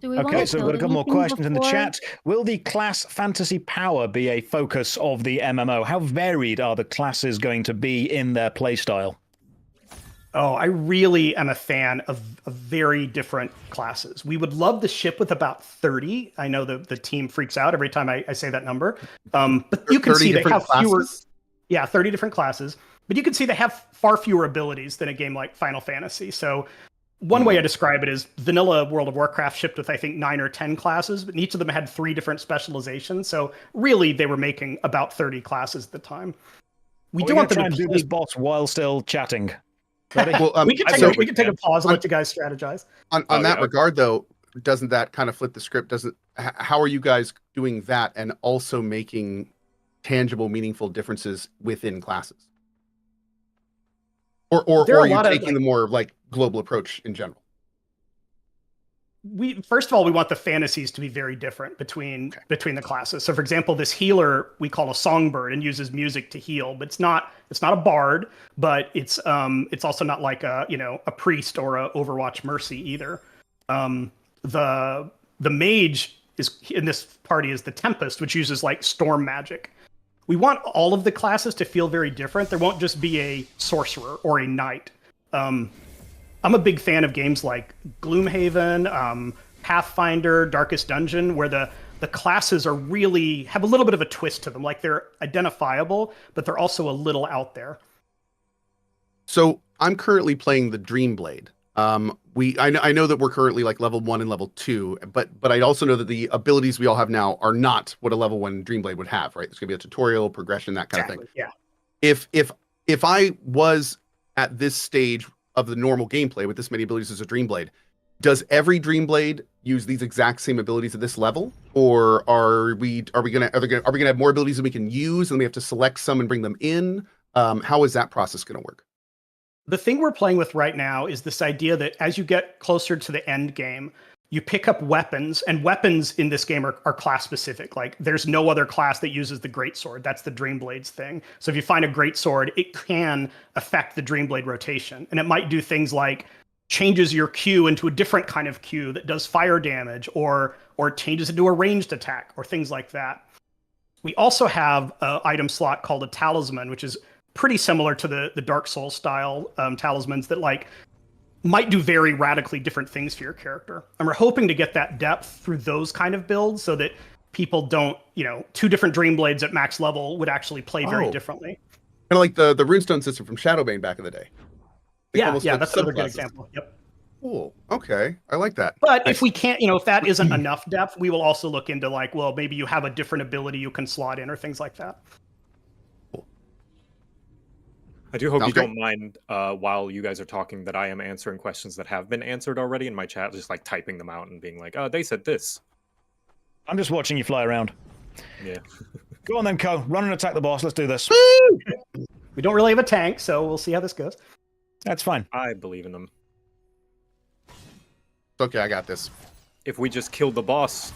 Okay, so we've got a couple more questions in the chat. Will the class fantasy power be a focus of the MMO? How varied are the classes going to be in their playstyle? Oh, I really am a fan of very different classes. We would love the ship with about 30. I know the team freaks out every time I say that number. But you can see they have fewer. Yeah, 30 different classes. But you can see they have far fewer abilities than a game like Final Fantasy. So one way I describe it is vanilla World of Warcraft shipped with, I think, 9 or 10 classes, but each of them had 3 different specializations. So really, they were making about 30 classes at the time. We do want them to do this boss while still chatting. Well, we can take a pause and let you guys strategize. On that regard, though, doesn't that kind of flip the script? How are you guys doing that and also making tangible, meaningful differences within classes? Or are you taking the more like global approach in general? First of all, we want the fantasies to be very different between the classes. So, for example, this healer we call a songbird and uses music to heal, but it's not a bard, but it's also not like a priest or a Overwatch Mercy either. The mage is in this party is the Tempest, which uses like storm magic. We want all of the classes to feel very different. There won't just be a sorcerer or a knight. I'm a big fan of games like Gloomhaven, Pathfinder, Darkest Dungeon, where the classes are really have a little bit of a twist to them. Like, they're identifiable, but they're also a little out there. So I'm currently playing the Dreamblade. I know that we're currently like level 1 and level 2, but I also know that the abilities we all have now are not what a level 1 Dreamblade would have, right? There's gonna be a tutorial, progression, that kind of thing. Yeah. If I was at this stage of the normal gameplay with this many abilities as a Dreamblade, does every Dreamblade use these exact same abilities at this level, or are we gonna have more abilities that we can use and we have to select some and bring them in? How is that process gonna work? The thing we're playing with right now is this idea that as you get closer to the end game, you pick up weapons, and weapons in this game are class specific. Like, there's no other class that uses the greatsword. That's the Dreamblade's thing. So if you find a greatsword, it can affect the Dreamblade rotation, and it might do things like changes your Q into a different kind of Q that does fire damage, or changes into a ranged attack, or things like that. We also have an item slot called a talisman, which is pretty similar to the Dark Souls style talismans that like might do very radically different things for your character. And we're hoping to get that depth through those kind of builds so that people don't, 2 different Dreamblades at max level would actually play very differently. Kind of like the runestone system from Shadowbane back in the day. Yeah, almost yeah, like that's another good subclasses. example. Yep. Cool. Okay, I like that. But if we can't, if that isn't enough depth, we will also look into like, well, maybe you have a different ability you can slot in or things like that. I do hope Sounds you great. don't mind while you guys are talking that I am answering questions that have been answered already in my chat, just like typing them out and being like, oh, they said this. I'm just watching you fly around. Yeah. Go on then, Co. Run and attack the boss. Let's do this. We don't really have a tank, so we'll see how this goes. That's fine. I believe in them. Okay, I got this. If we just kill the boss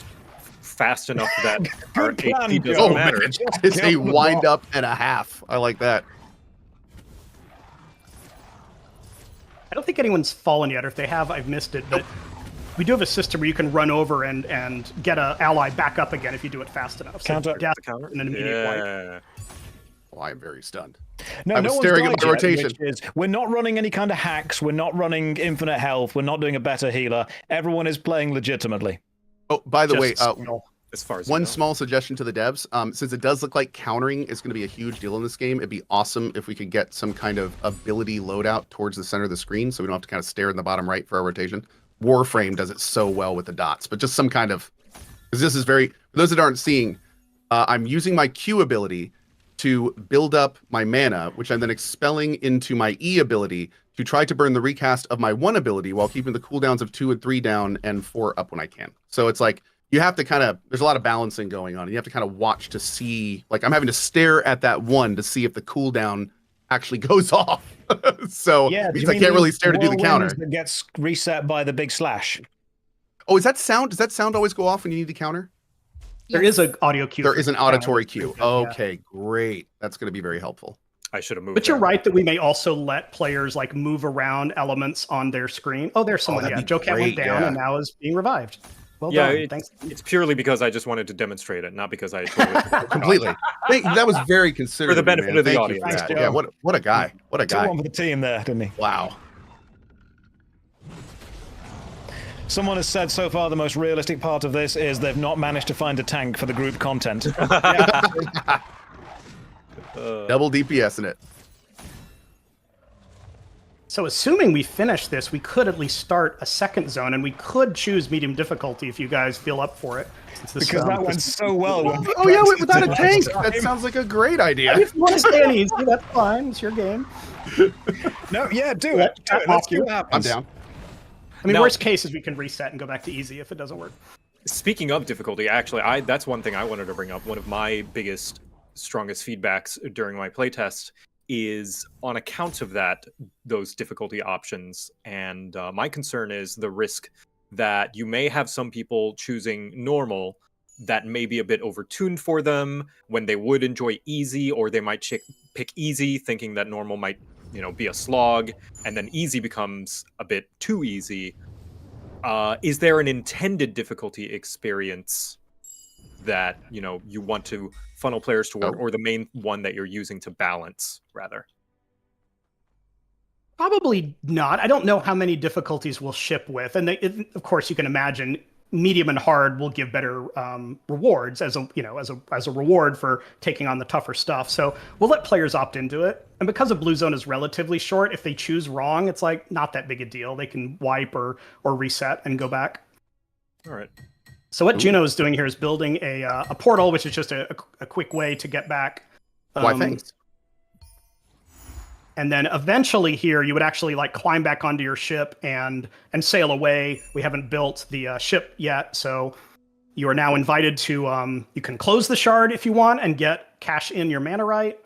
fast enough that our Good plan, HP doesn't Joe. Oh matter. man, it's a Kill the wind up and a half. I like that. I don't think anyone's fallen yet, or if they have, I've missed it. But we do have a system where you can run over and get an ally back up again if you do it fast enough. So Counter. death The counter? and an immediate wipe. Yeah. Well, I am very stunned. No, I no was one's staring at died my yet, rotation. which is, we're not running any kind of hacks. We're not running infinite health. We're not doing a better healer. Everyone is playing legitimately. Oh, by the way, Just skill. As far as one I know. small suggestion to the devs, since it does look like countering is going to be a huge deal in this game, it'd be awesome if we could get some kind of ability loadout towards the center of the screen so we don't have to kind of stare in the bottom right for our rotation. Warframe does it so well with the dots, but just some kind of, because this is very, for those that aren't seeing, I'm using my Q ability to build up my mana, which I'm then expelling into my E ability to try to burn the recast of my 1 ability while keeping the cooldowns of 2 and 3 down and 4 up when I can. So it's like, you have to kind of, there's a lot of balancing going on. You have to kind of watch to see, like I'm having to stare at that 1 to see if the cooldown actually goes off. So Yeah, because I can't really stare to do the counter. That gets reset by the big slash. Oh, is that sound? Does that sound always go off when you need to counter? There is an audio cue. There for is an counter. auditory cue. Yeah. Okay, great. That's going to be very helpful. I should have moved. But you're there. right that we may also let players like move around elements on their screen. Oh, there's someone. that'd Yeah, be JoCat went great, down yeah. and now is being revived. Well Yeah, done. Thanks. it's purely because I just wanted to demonstrate it, not because I totally Completely. That was very considerate. For the of you, benefit man. of the Thank you audience. for that. Thanks, Yeah, Joe. what a guy. What a guy. 2-1 for the team there, didn't he? Wow. Someone has said so far the most realistic part of this is they've not managed to find a tank for the group content. Double DPS in it. So assuming we finish this, we could at least start a second zone, and we could choose medium difficulty if you guys feel up for it. Since this, Because that went so well. when we Oh yeah, practiced without a it tank. last That time. sounds like a great idea. If you want to stay on easy, that's fine. It's your game. No, yeah, do Let- it. Do it. Let's see what I'm happens. down. I mean, Now- worst case is we can reset and go back to easy if it doesn't work. Speaking of difficulty, actually, that's one thing I wanted to bring up. One of my biggest, strongest feedbacks during my playtest is on account of those difficulty options. And my concern is the risk that you may have some people choosing normal that may be a bit overtuned for them when they would enjoy easy, or they might pick easy thinking that normal might, be a slog, and then easy becomes a bit too easy. Is there an intended difficulty experience that you want to funnel players toward, or the main one that you're using to balance, rather? Probably not. I don't know how many difficulties we'll ship with, and of course you can imagine medium and hard will give better rewards as a reward for taking on the tougher stuff. So we'll let players opt into it, and because a blue zone is relatively short, if they choose wrong, it's like not that big a deal. They can wipe or reset and go back. All right. So what Juno is doing here is building a portal, which is just a quick way to get back. Why thanks. And then eventually here, you would actually like climb back onto your ship and sail away. We haven't built the ship yet, so you are now invited to. You can close the shard if you want and cash in your mana right.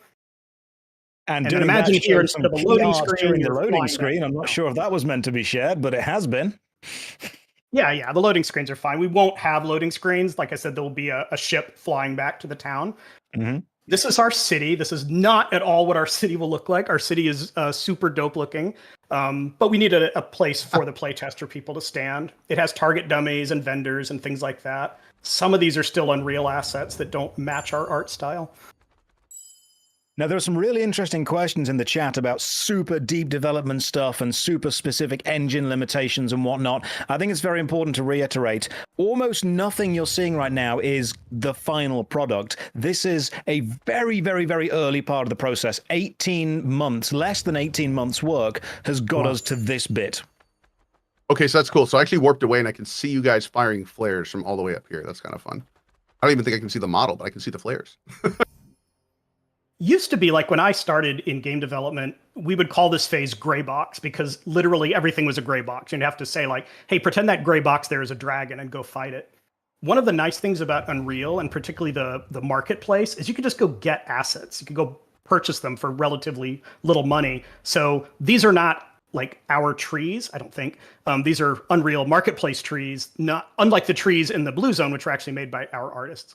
And then doing imagine that here shows instead some of a loading PR screen, during the you're loading flying screen. back. I'm not sure if that was meant to be shared, but it has been. Yeah, the loading screens are fine. We won't have loading screens. Like I said, there will be a ship flying back to the town. Mm-hmm. This is our city. This is not at all what our city will look like. Our city is super dope looking, but we need a place for the playtester people to stand. It has target dummies and vendors and things like that. Some of these are still Unreal assets that don't match our art style. Now, there are some really interesting questions in the chat about super deep development stuff and super specific engine limitations and whatnot. I think it's very important to reiterate, almost nothing you're seeing right now is the final product. This is a very, very, very early part of the process. 18 months, less than 18 months work has got us to this bit. Okay, so that's cool. So I actually warped away and I can see you guys firing flares from all the way up here. That's kind of fun. I don't even think I can see the model, but I can see the flares. Used to be like when I started in game development, we would call this phase gray box because literally everything was a gray box. You'd have to say like, hey, pretend that gray box there is a dragon and go fight it. One of the nice things about Unreal and particularly the marketplace is you could just go get assets. You could go purchase them for relatively little money. So these are not like our trees, I don't think. These are Unreal marketplace trees, not unlike the trees in the Blue Zone, which were actually made by our artists.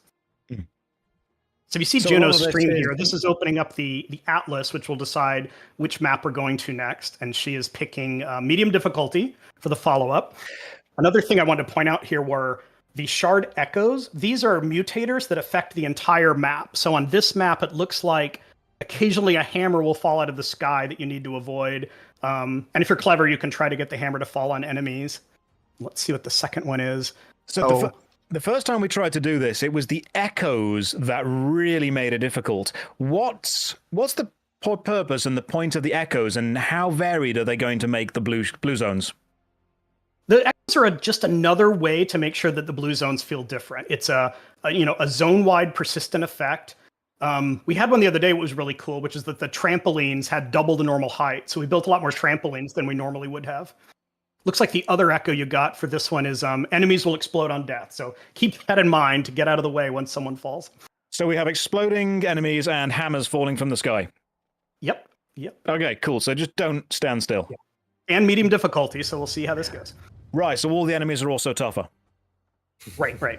So if you see Juno's stream here, this is opening up the atlas, which will decide which map we're going to next. And she is picking medium difficulty for the follow-up. Another thing I wanted to point out here were the shard echoes. These are mutators that affect the entire map. So on this map, it looks like occasionally a hammer will fall out of the sky that you need to avoid. And if you're clever, you can try to get the hammer to fall on enemies. Let's see what the second one is. So the first time we tried to do this, it was the echoes that really made it difficult. What's the purpose and the point of the echoes, and how varied are they going to make the blue zones? The echoes are just another way to make sure that the blue zones feel different. It's a zone-wide persistent effect. We had one the other day, which was really cool, which is that the trampolines had double the normal height. So we built a lot more trampolines than we normally would have. Looks like the other echo you got for this one is enemies will explode on death. So keep that in mind to get out of the way when someone falls. So we have exploding enemies and hammers falling from the sky. Yep. Okay, cool. So just don't stand still. Yep. And medium difficulty, so we'll see how this goes. Right, so all the enemies are also tougher. Right.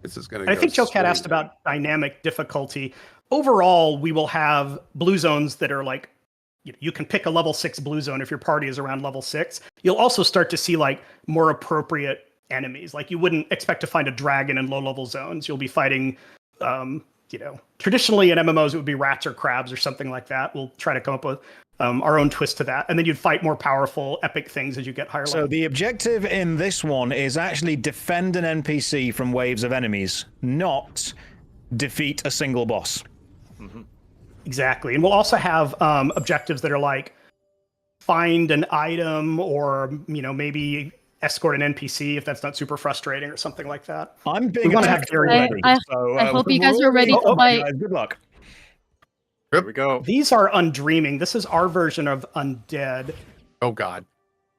This is going to. I think JoCat asked about dynamic difficulty. Overall, we will have blue zones that are like, you can pick a level 6 blue zone if your party is around level 6. You'll also start to see like more appropriate enemies. Like you wouldn't expect to find a dragon in low level zones. You'll be fighting, traditionally in MMOs, it would be rats or crabs or something like that. We'll try to come up with our own twist to that. And then you'd fight more powerful, epic things as you get higher level. So the objective in this one is actually defend an NPC from waves of enemies, not defeat a single boss. Mm-hmm. Exactly. And we'll also have objectives that are like find an item or, maybe escort an NPC if that's not super frustrating or something like that. I'm being we want to have very ready. I hope you guys are ready to fight. Guys, good luck. Here we go. These are Undreaming. This is our version of Undead. Oh, God.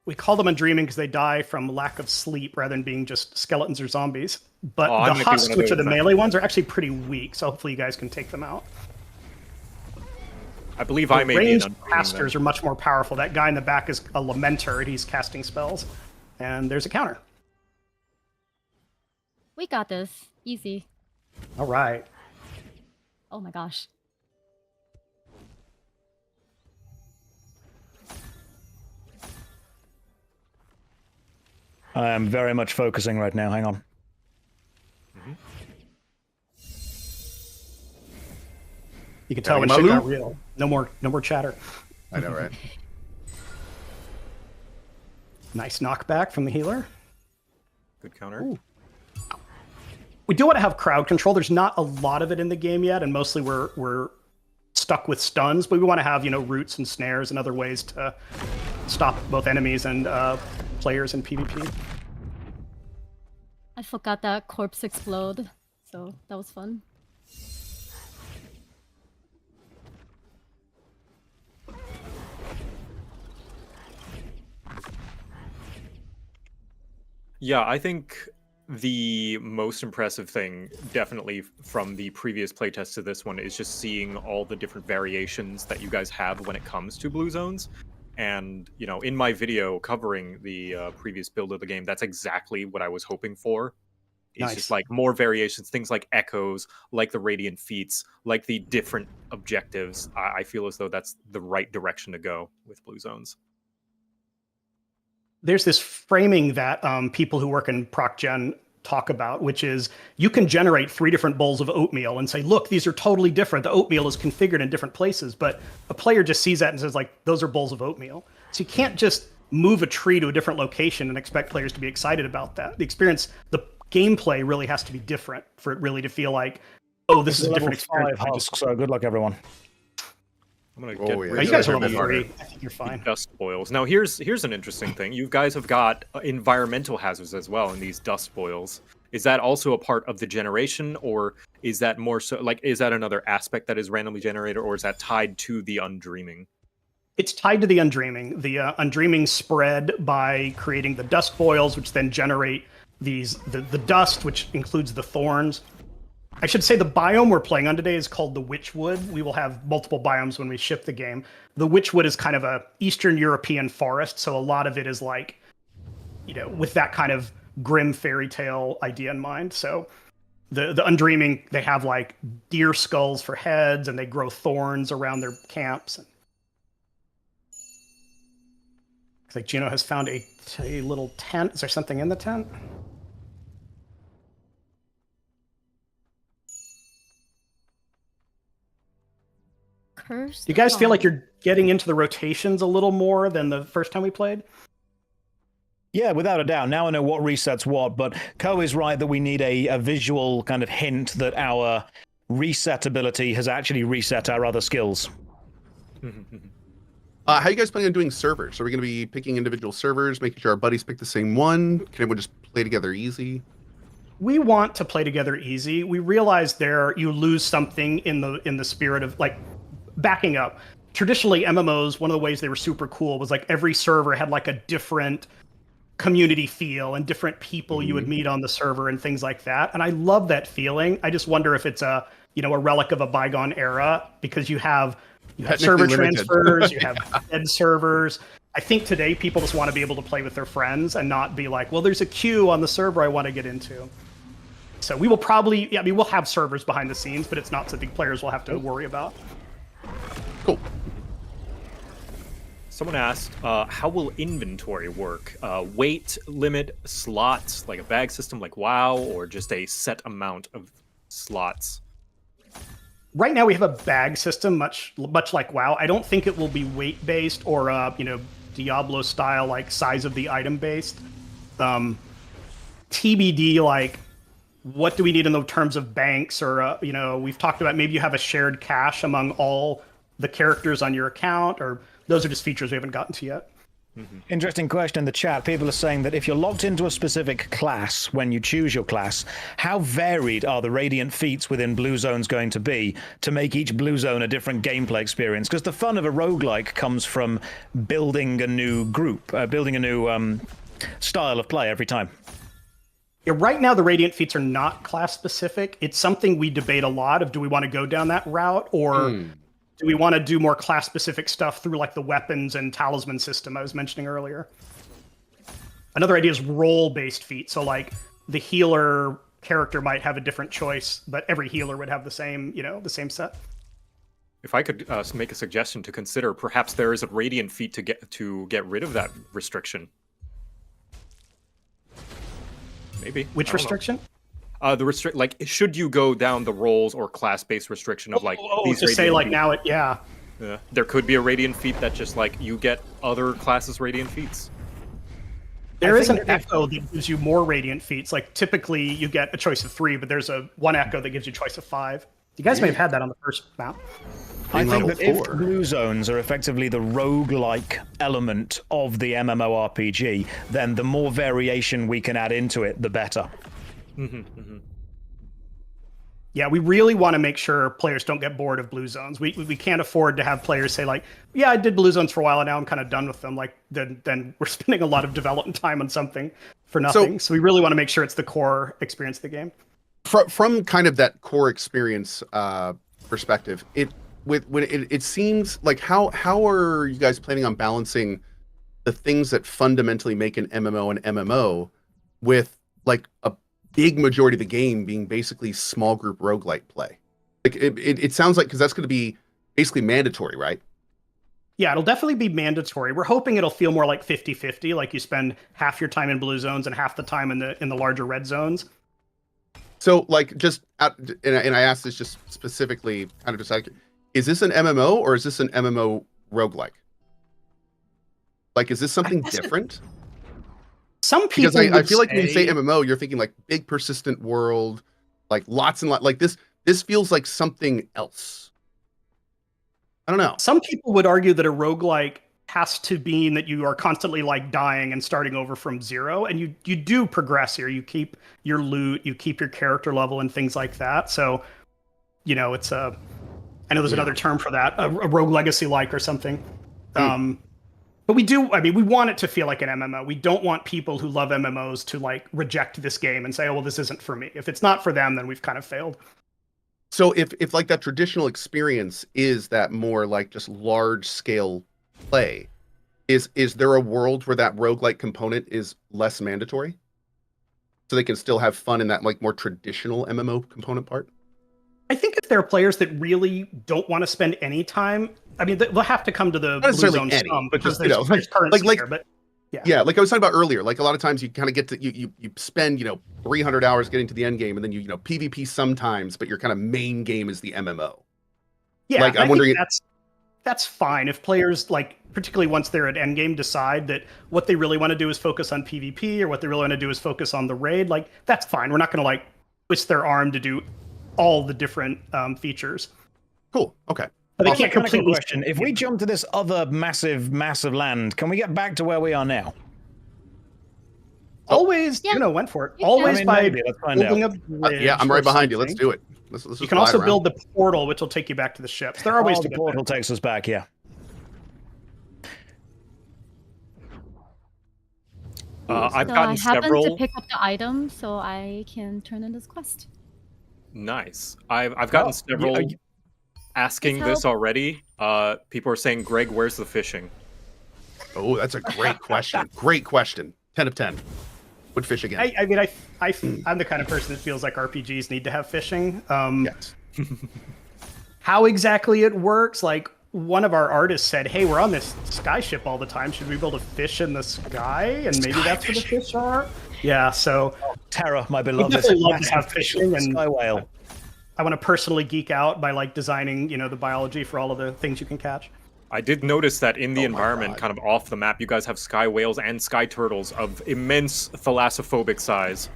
We call them Undreaming because they die from lack of sleep rather than being just skeletons or zombies. But the husks, which are the melee ones, are actually pretty weak. So hopefully you guys can take them out. I believe I may be ranged casters are much more powerful. That guy in the back is a lamenter, and he's casting spells. And there's a counter. We got this. Easy. All right. Oh my gosh. I am very much focusing right now. Hang on. You can tell when shit got real. No more chatter. I know, right? Nice knockback from the healer. Good counter. Ooh. We do want to have crowd control. There's not a lot of it in the game yet, and mostly we're stuck with stuns, but we want to have, roots and snares and other ways to stop both enemies and players in PvP. I forgot that corpse explode, so that was fun. Yeah, I think the most impressive thing, definitely from the previous playtest to this one, is just seeing all the different variations that you guys have when it comes to blue zones. And, in my video covering the previous build of the game, that's exactly what I was hoping for. It's just like more variations, things like echoes, like the radiant feats, like the different objectives. I feel as though that's the right direction to go with blue zones. There's this framing that people who work in proc gen talk about, which is you can generate 3 different bowls of oatmeal and say, look, these are totally different. The oatmeal is configured in different places, but a player just sees that and says, like, those are bowls of oatmeal. So you can't just move a tree to a different location and expect players to be excited about that. The experience, the gameplay really has to be different for it really to feel like, oh, this is a different experience. 5 husk, so good luck, everyone. I'm gonna get rid You of guys are the level 3. I think you're fine. dust boils. Now here's an interesting thing. You guys have got environmental hazards as well in these dust boils. Is that also a part of the generation, or is that more so like is that another aspect that is randomly generated, or is that tied to the undreaming? It's tied to the undreaming. The undreaming spread by creating the dust boils, which then generate the dust, which includes the thorns. I should say the biome we're playing on today is called the Witchwood. We will have multiple biomes when we ship the game. The Witchwood is kind of a Eastern European forest, so a lot of it is like, with that kind of grim fairy tale idea in mind. So the undreaming, they have like deer skulls for heads, and they grow thorns around their camps. It's like Gino has found a little tent. Is there something in the tent? Cursed. Do you guys feel like you're getting into the rotations a little more than the first time we played? Yeah, without a doubt. Now I know what resets what, but Ko is right that we need a visual kind of hint that our reset ability has actually reset our other skills. How are you guys planning on doing servers? Are we going to be picking individual servers, making sure our buddies pick the same one? Can everyone just play together easy? We want to play together easy. We realize you lose something in the spirit of like backing up. Traditionally, MMOs, one of the ways they were super cool was like every server had like a different community feel and different people you would meet on the server and things like that. And I love that feeling. I just wonder if it's a relic of a bygone era, because you have server transfers, you have dead servers. I think today people just want to be able to play with their friends and not be like, well, there's a queue on the server I want to get into. So we will probably, we'll have servers behind the scenes, but it's not something players will have to worry about. Cool. Someone asked, how will inventory work? Weight limit, slots, like a bag system like WoW, or just a set amount of slots? Right now we have a bag system, much like WoW. I don't think it will be weight based or Diablo style, like size of the item based. TBD, like what do we need in the terms of banks, or we've talked about maybe you have a shared cache among all the characters on your account, or those are just features we haven't gotten to yet. Interesting question in the chat. People are saying that if you're locked into a specific class when you choose your class, how varied are the radiant feats within Blue Zones going to be to make each Blue Zone a different gameplay experience? Because the fun of a roguelike comes from building a new group, building a new style of play every time. Yeah, right now the radiant feats are not class specific. It's something we debate a lot of, do we want to go down that route, or do we want to do more class specific stuff through like the weapons and talisman system I was mentioning earlier? Another idea is role based feats. So like the healer character might have a different choice, but every healer would have the same set. If I could make a suggestion to consider, perhaps there is a radiant feat to get rid of that restriction. Maybe. Which restriction? Like, should you go down the roles or class-based restriction of like these? To say like now Yeah, there could be a radiant feat that just like you get other classes radiant feats. There is an echo that gives you more radiant feats. Like typically you get a choice of 3, but there's one echo that gives you a choice of 5. You guys may have had that on the first map. I think that if Blue Zones are effectively the roguelike element of the MMORPG, then the more variation we can add into it, the better. Yeah, we really want to make sure players don't get bored of Blue Zones. We can't afford to have players say like, yeah, I did Blue Zones for a while and now I'm kind of done with them. Like then we're spending a lot of development time on something for nothing. So we really want to make sure it's the core experience of the game. From kind of that core experience perspective, it seems like how are you guys planning on balancing the things that fundamentally make an MMO an MMO with like a big majority of the game being basically small group roguelike play? Like it sounds like, because that's going to be basically mandatory, right? Yeah, it'll definitely be mandatory. We're hoping it'll feel more like 50-50, like you spend half your time in blue zones and half the time in the larger red zones. So, like, and I asked this just specifically, kind of just like, is this an MMO or is this an MMO roguelike? Like, is this something different? Some people Because I would feel like when you say say- MMO, you're thinking like big persistent world, like lots and lots. Like this feels like something else. I don't know. Some people would argue that a roguelike has to mean that you are constantly like dying and starting over from zero, and you do progress here. You keep your loot, you keep your character level, and things like that. So, you know, it's a. I know there's another term for that, a rogue legacy like or something. But we do. I mean, we want it to feel like an MMO. We don't want people who love MMOs to like reject this game and say, "Oh, well, this isn't for me." If it's not for them, then we've kind of failed. So if like that traditional experience is that more like just large scale play, is there a world where that roguelike component is less mandatory? So they can still have fun in that like more traditional MMO component part? I think if there are players that really don't want to spend any time, I mean, they'll have to come to the Not blue necessarily zone any, some but because just, you know, there's currency like here. But yeah, like I was talking about earlier, like a lot of times you kind of get to you spend 300 hours getting to the end game, and then you PvP sometimes, but your kind of main game is the MMO. yeah, Like, I'm I think wondering that's fine if players, like, particularly once they're at endgame, decide that what they really want to do is focus on PvP, or what they really want to do is focus on the raid. Like, that's fine. We're not going to like twist their arm to do all the different features. Cool. Okay. But they Here's a can't mechanical completely. question. If we jump to this other massive land, can we get back to where we are now? Always, Yeah. Went for it. You Always can. by Maybe. Let's find building out. a bridge. Yeah, I'm or right behind you. Let's something. do it. Let's You just can glide also around. build the portal, which will take you back to the ships. There are ways Oh, to the get portal there. takes us back, yeah. I've So I gotten happened several. to pick up the item, so I can turn in this quest. Nice. I've gotten several asking Please this help. already. People are saying, Greg, where's the fishing? Oh, that's a great question. Great question. 10 of 10. Would fish again. I mean, I'm the kind of person that feels like RPGs need to have fishing. Yes. How exactly it works, like one of our artists said, "Hey, we're on this sky ship all the time. Should we build a fish in the sky? And maybe that's where the fish are." Yeah, so Terror, my we beloved. definitely love to Massive have fishing, and sky whale. I want to personally geek out by like designing, the biology for all of the things you can catch. I did notice that in the Oh my environment, God. kind of off the map, you guys have sky whales and sky turtles of immense thalassophobic size.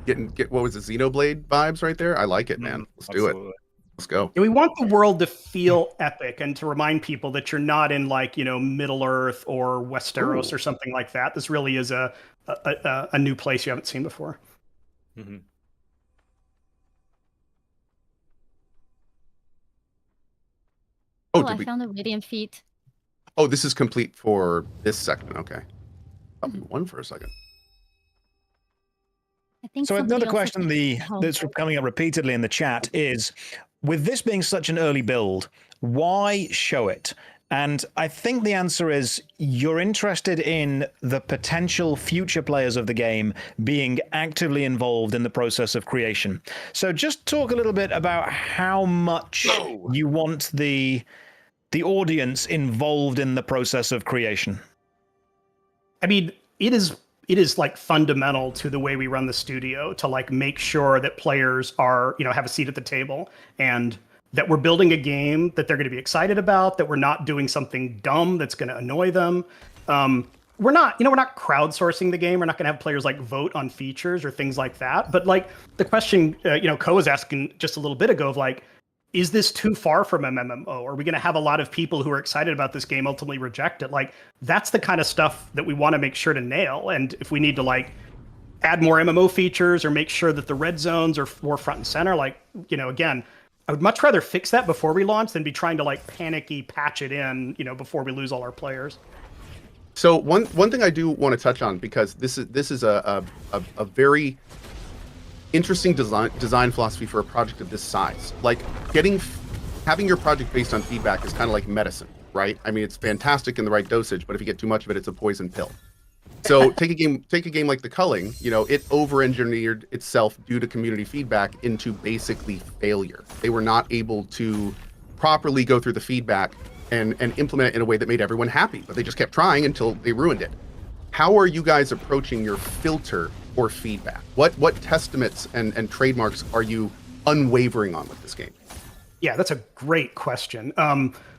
Get what was it, Xenoblade vibes right there? I like it, man. Let's do it. Absolutely. Let's go. And we want the world to feel epic and to remind people that you're not in like, Middle Earth or Westeros or something like that. This really is a new place you haven't seen before. Mhm. Oh, Oh, I did we? found a radiant feat. Oh, this is complete for this section. Okay. Thought we won for a second. I think So somebody another else question has help. that's coming up repeatedly in the chat is, with this being such an early build, why show it? And I think the answer is you're interested in the potential future players of the game being actively involved in the process of creation. So just talk a little bit about how much you want the audience involved in the process of creation. I mean, it is like fundamental to the way we run the studio to like make sure that players are, have a seat at the table, and that we're building a game that they're going to be excited about, that we're not doing something dumb that's going to annoy them. We're not crowdsourcing the game. We're not going to have players like vote on features or things like that. But like the question, Ko was asking just a little bit ago of like, is this too far from MMO? Are we going to have a lot of people who are excited about this game ultimately reject it? Like, that's the kind of stuff that we want to make sure to nail. And if we need to like add more MMO features or make sure that the red zones are more front and center, like, again, I would much rather fix that before we launch than be trying to like panicky patch it in, before we lose all our players. So one thing I do want to touch on, because this is a very interesting design philosophy for a project of this size. Like having your project based on feedback is kind of like medicine, right? I mean, it's fantastic in the right dosage, but if you get too much of it, it's a poison pill. So take a game like The Culling, it over-engineered itself due to community feedback into basically failure. They were not able to properly go through the feedback and implement it in a way that made everyone happy, but they just kept trying until they ruined it. How are you guys approaching your filter for feedback? What testaments and trademarks are you unwavering on with this game? Yeah, that's a great question.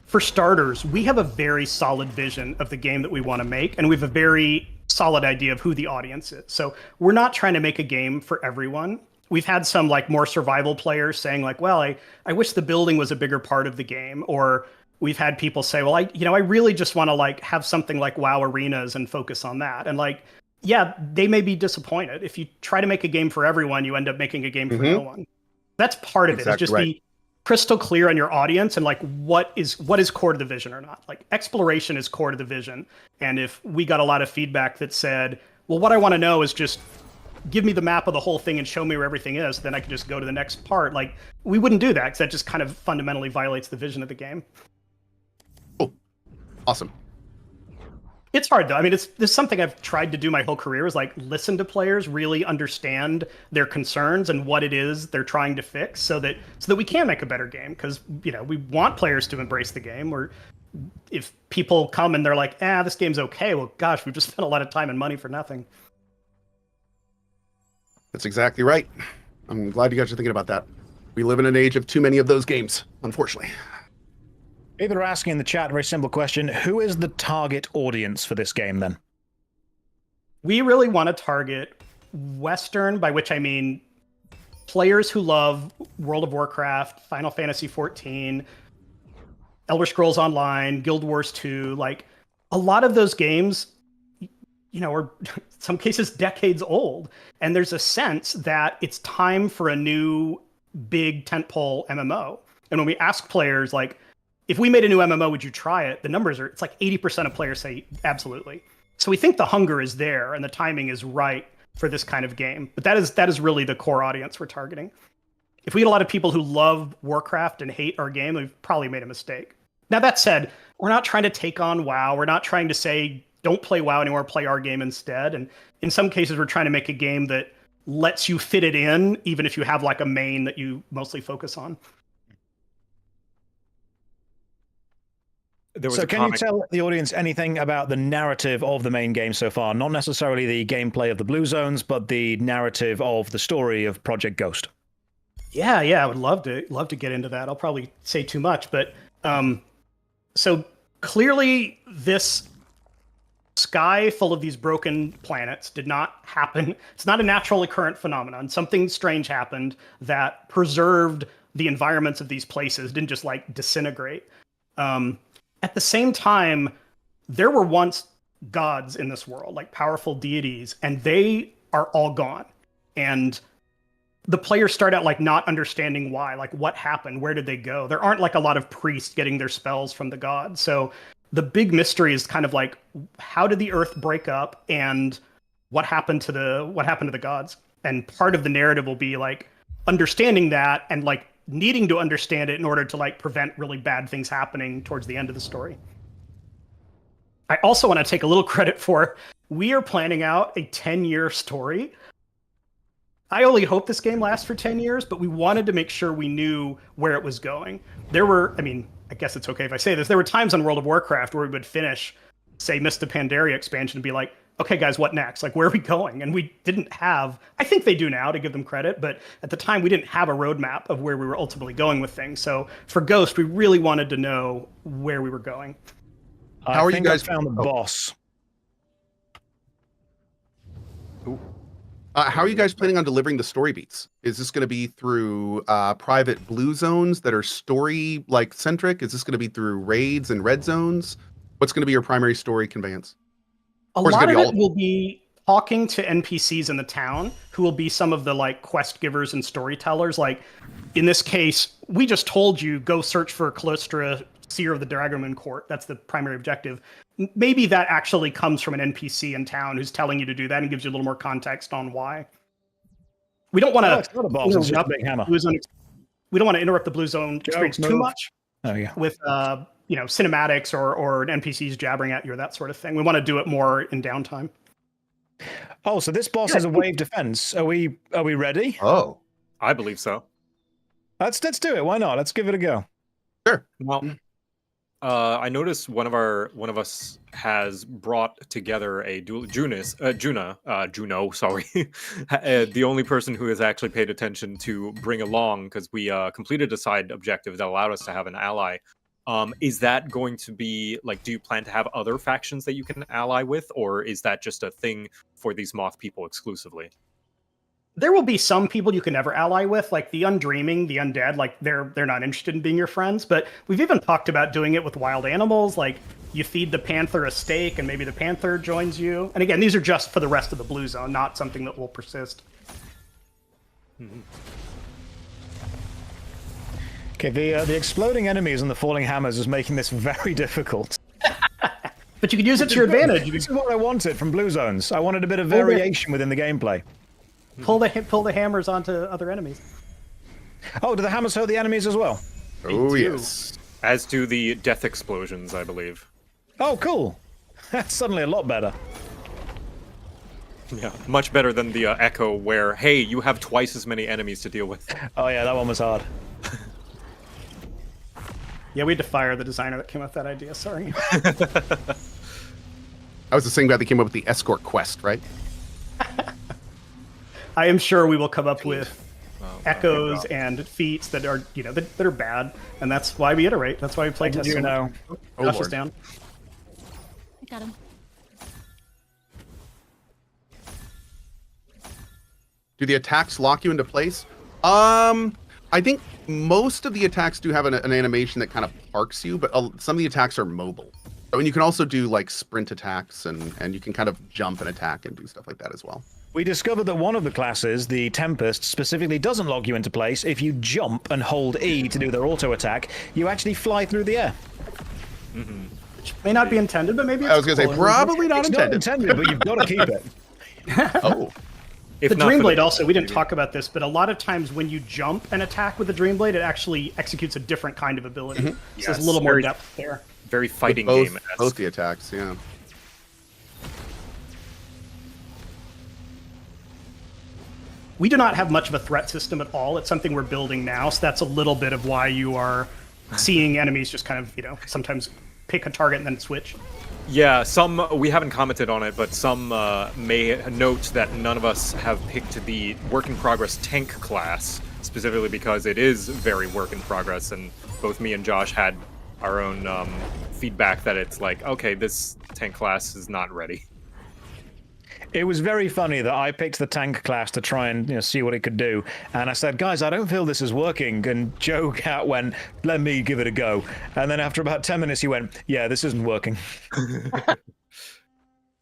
For starters, we have a very solid vision of the game that we want to make, and we have a very solid idea of who the audience is. So we're not trying to make a game for everyone. We've had some like more survival players saying like, well, I wish the building was a bigger part of the game. Or we've had people say, well, I really just want to like have something like WoW arenas and focus on that. And like, yeah, they may be disappointed. If you try to make a game for everyone, you end up making a game for no one. That's part of it. It's just be crystal clear on your audience and like what is core to the vision or not. Like exploration is core to the vision. And if we got a lot of feedback that said, well, what I want to know is just give me the map of the whole thing and show me where everything is, then I can just go to the next part. Like we wouldn't do that because that just kind of fundamentally violates the vision of the game. Oh, awesome. It's hard though. I mean, this is something I've tried to do my whole career is like listen to players, really understand their concerns and what it is they're trying to fix so that we can make a better game. Because, we want players to embrace the game. Or if people come and they're like, this game's okay. Well, gosh, we've just spent a lot of time and money for nothing. That's exactly right. I'm glad you guys are thinking about that. We live in an age of too many of those games, unfortunately. People are asking in the chat a very simple question. Who is the target audience for this game, then? We really want to target Western, by which I mean players who love World of Warcraft, Final Fantasy XIV, Elder Scrolls Online, Guild Wars 2. Like, a lot of those games, are in some cases decades old. And there's a sense that it's time for a new big tentpole MMO. And when we ask players, like, if we made a new MMO, would you try it? The numbers it's like 80% of players say absolutely. So we think the hunger is there and the timing is right for this kind of game. But that is really the core audience we're targeting. If we get a lot of people who love Warcraft and hate our game, we've probably made a mistake. Now that said, we're not trying to take on WoW. We're not trying to say, don't play WoW anymore, play our game instead. And in some cases, we're trying to make a game that lets you fit it in, even if you have like a main that you mostly focus on. So can you tell the audience anything about the narrative of the main game so far? Not necessarily the gameplay of the Blue Zones, but the narrative of the story of Project Ghost. Yeah, I would love to get into that. I'll probably say too much, but so clearly this sky full of these broken planets did not happen. It's not a natural occurrent phenomenon. Something strange happened that preserved the environments of these places, didn't just like disintegrate. At the same time, there were once gods in this world, like powerful deities, and they are all gone. And the players start out like not understanding why, like what happened, where did they go? There aren't like a lot of priests getting their spells from the gods. So the big mystery is kind of like, how did the earth break up and what happened to the gods? And part of the narrative will be like understanding that and like needing to understand it in order to like prevent really bad things happening towards the end of the story. I also want to take a little credit for, we are planning out a 10-year story. I only hope this game lasts for 10 years, but we wanted to make sure we knew where it was going. I guess it's okay if I say this, there were times on World of Warcraft where we would finish, say, Mist of Pandaria expansion and be like, okay, guys, what next? Like, where are we going? And we didn't have, I think they do now to give them credit, but at the time we didn't have a roadmap of where we were ultimately going with things. So for Ghost, we really wanted to know where we were going. How are you guys found the boss? How are you guys planning on delivering the story beats? Is this going to be through private blue zones that are story like centric? Is this going to be through raids and red zones? What's going to be your primary story conveyance? A lot of it will be talking to NPCs in the town who will be some of the like quest givers and storytellers. Like in this case, we just told you go search for Callistra, Seer of the Dragonman Court. That's the primary objective. Maybe that actually comes from an NPC in town who's telling you to do that and gives you a little more context on why. We don't want to. It's not a boss, it's just a big hammer. We don't want to interrupt the Blue Zone experience too much. Oh yeah. With cinematics or NPCs jabbering at you or that sort of thing. We want to do it more in downtime. Oh, so this boss is a wave defense. Are we ready? Oh, I believe so. Let's do it. Why not? Let's give it a go. Sure. Well, I noticed one of us has brought together a dual Juno, sorry, the only person who has actually paid attention to bring along, because we completed a side objective that allowed us to have an ally. Is that going to be like? Do you plan to have other factions that you can ally with, or is that just a thing for these moth people exclusively? There will be some people you can never ally with, like the Undreaming, the Undead. Like they're not interested in being your friends. But we've even talked about doing it with wild animals. Like you feed the panther a steak, and maybe the panther joins you. And again, these are just for the rest of the blue zone, not something that will persist. Okay, the exploding enemies and the falling hammers is making this very difficult. But you could use it to your advantage. This is what I wanted from blue zones. I wanted a bit of variation within the gameplay. Pull the hammers onto other enemies. Oh, do the hammers hurt the enemies as well? Oh, yes. As do the death explosions, I believe. Oh, cool. That's suddenly a lot better. Yeah, much better than the Echo, where, hey, you have twice as many enemies to deal with. Oh yeah, that one was hard. Yeah, we had to fire the designer that came up with that idea. Sorry. That was the same guy that came up with the escort quest, right? I am sure we will come up with echoes and feats that are, that are bad, and that's why we iterate. That's why we play test. You know. Josh is down. I got him. Do the attacks lock you into place? I think most of the attacks do have an animation that kind of parks you, but some of the attacks are mobile. And you can also do like sprint attacks, and you can kind of jump and attack and do stuff like that as well. We discovered that one of the classes, the Tempest, specifically doesn't lock you into place. If you jump and hold E to do their auto attack, you actually fly through the air. Mm-hmm. Which may not be intended, but maybe it's I was going to say, probably not It's intended. not intended, but you've got to keep it. Oh. If the not for Dreamblade also, we didn't talk about this, but a lot of times when you jump and attack with the Dreamblade, it actually executes a different kind of ability. So Yes, there's a little more very- depth there. Very fighting both, game. both the attacks, yeah. We do not have much of a threat system at all. It's something we're building now, so that's a little bit of why you are seeing enemies just kind of, sometimes pick a target and then switch. Yeah, some we haven't commented on it, but some may note that none of us have picked the work in progress tank class, specifically because it is very work in progress, and both me and Josh had our own feedback that it's like, okay, this tank class is not ready. It was very funny that I picked the tank class to try and see what it could do, and I said, "Guys, I don't feel this is working." And JoCat went, "Let me give it a go." And then after about 10 minutes, he went, "Yeah, this isn't working."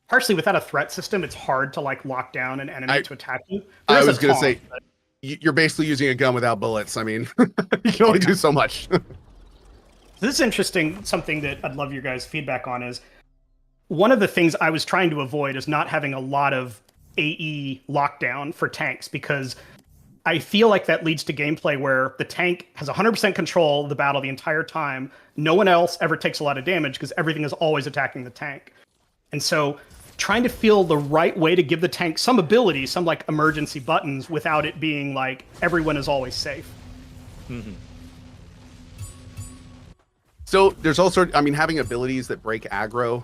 Partially, without a threat system, it's hard to lock down an enemy to attack you. I was going to say, you're basically using a gun without bullets. I mean, you can only do so much. This is interesting. Something that I'd love your guys' feedback on is one of the things I was trying to avoid is not having a lot of AE lockdown for tanks, because I feel like that leads to gameplay where the tank has 100% control of the battle the entire time. No one else ever takes a lot of damage because everything is always attacking the tank. And so trying to feel the right way to give the tank some ability, some emergency buttons, without it being like everyone is always safe. Mm-hmm. So there's also, having abilities that break aggro,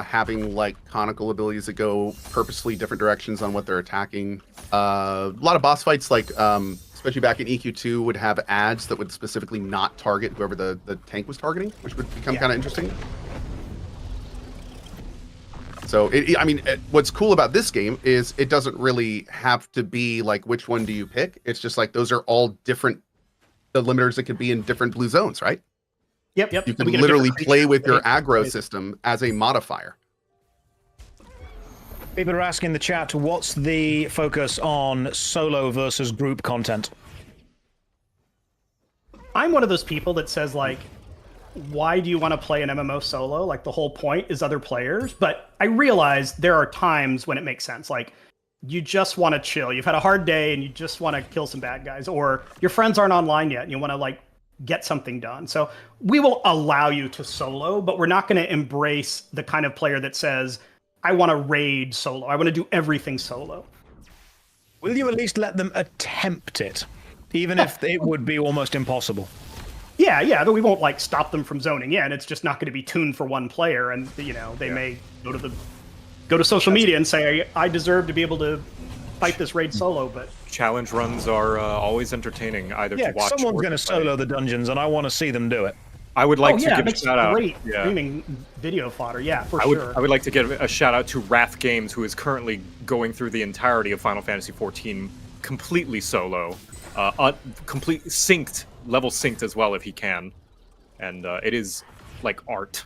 having conical abilities that go purposely different directions on what they're attacking. A lot of boss fights, especially back in EQ2, would have ads that would specifically not target whoever the tank was targeting, which would become kind of interesting. So, what's cool about this game is it doesn't really have to be which one do you pick. It's just those are all different, the limiters that could be in different blue zones, right? Yep. You can literally play with your aggro system as a modifier. People are asking in the chat, what's the focus on solo versus group content? I'm one of those people that says, why do you want to play an MMO solo? The whole point is other players. But I realize there are times when it makes sense. You just want to chill. You've had a hard day and you just want to kill some bad guys. Or your friends aren't online yet and you want to, get something done. So we will allow you to solo, but we're not going to embrace the kind of player that says, I want to raid solo. I want to do everything solo. Will you at least let them attempt it, even if it would be almost impossible? Yeah, but we won't like stop them from zoning in. It's just not going to be tuned for one player, and they may go to social media and say, I deserve to be able to fight this raid solo. But challenge runs are always entertaining, either to watch. Someone's or going to solo the dungeons, and I want to see them do it. I would like to give a shout out. Great streaming video fodder, sure. I would like to give a shout out to Wrath Games, who is currently going through the entirety of Final Fantasy XIV completely solo, complete synced, level synced as well if he can, and it is like art.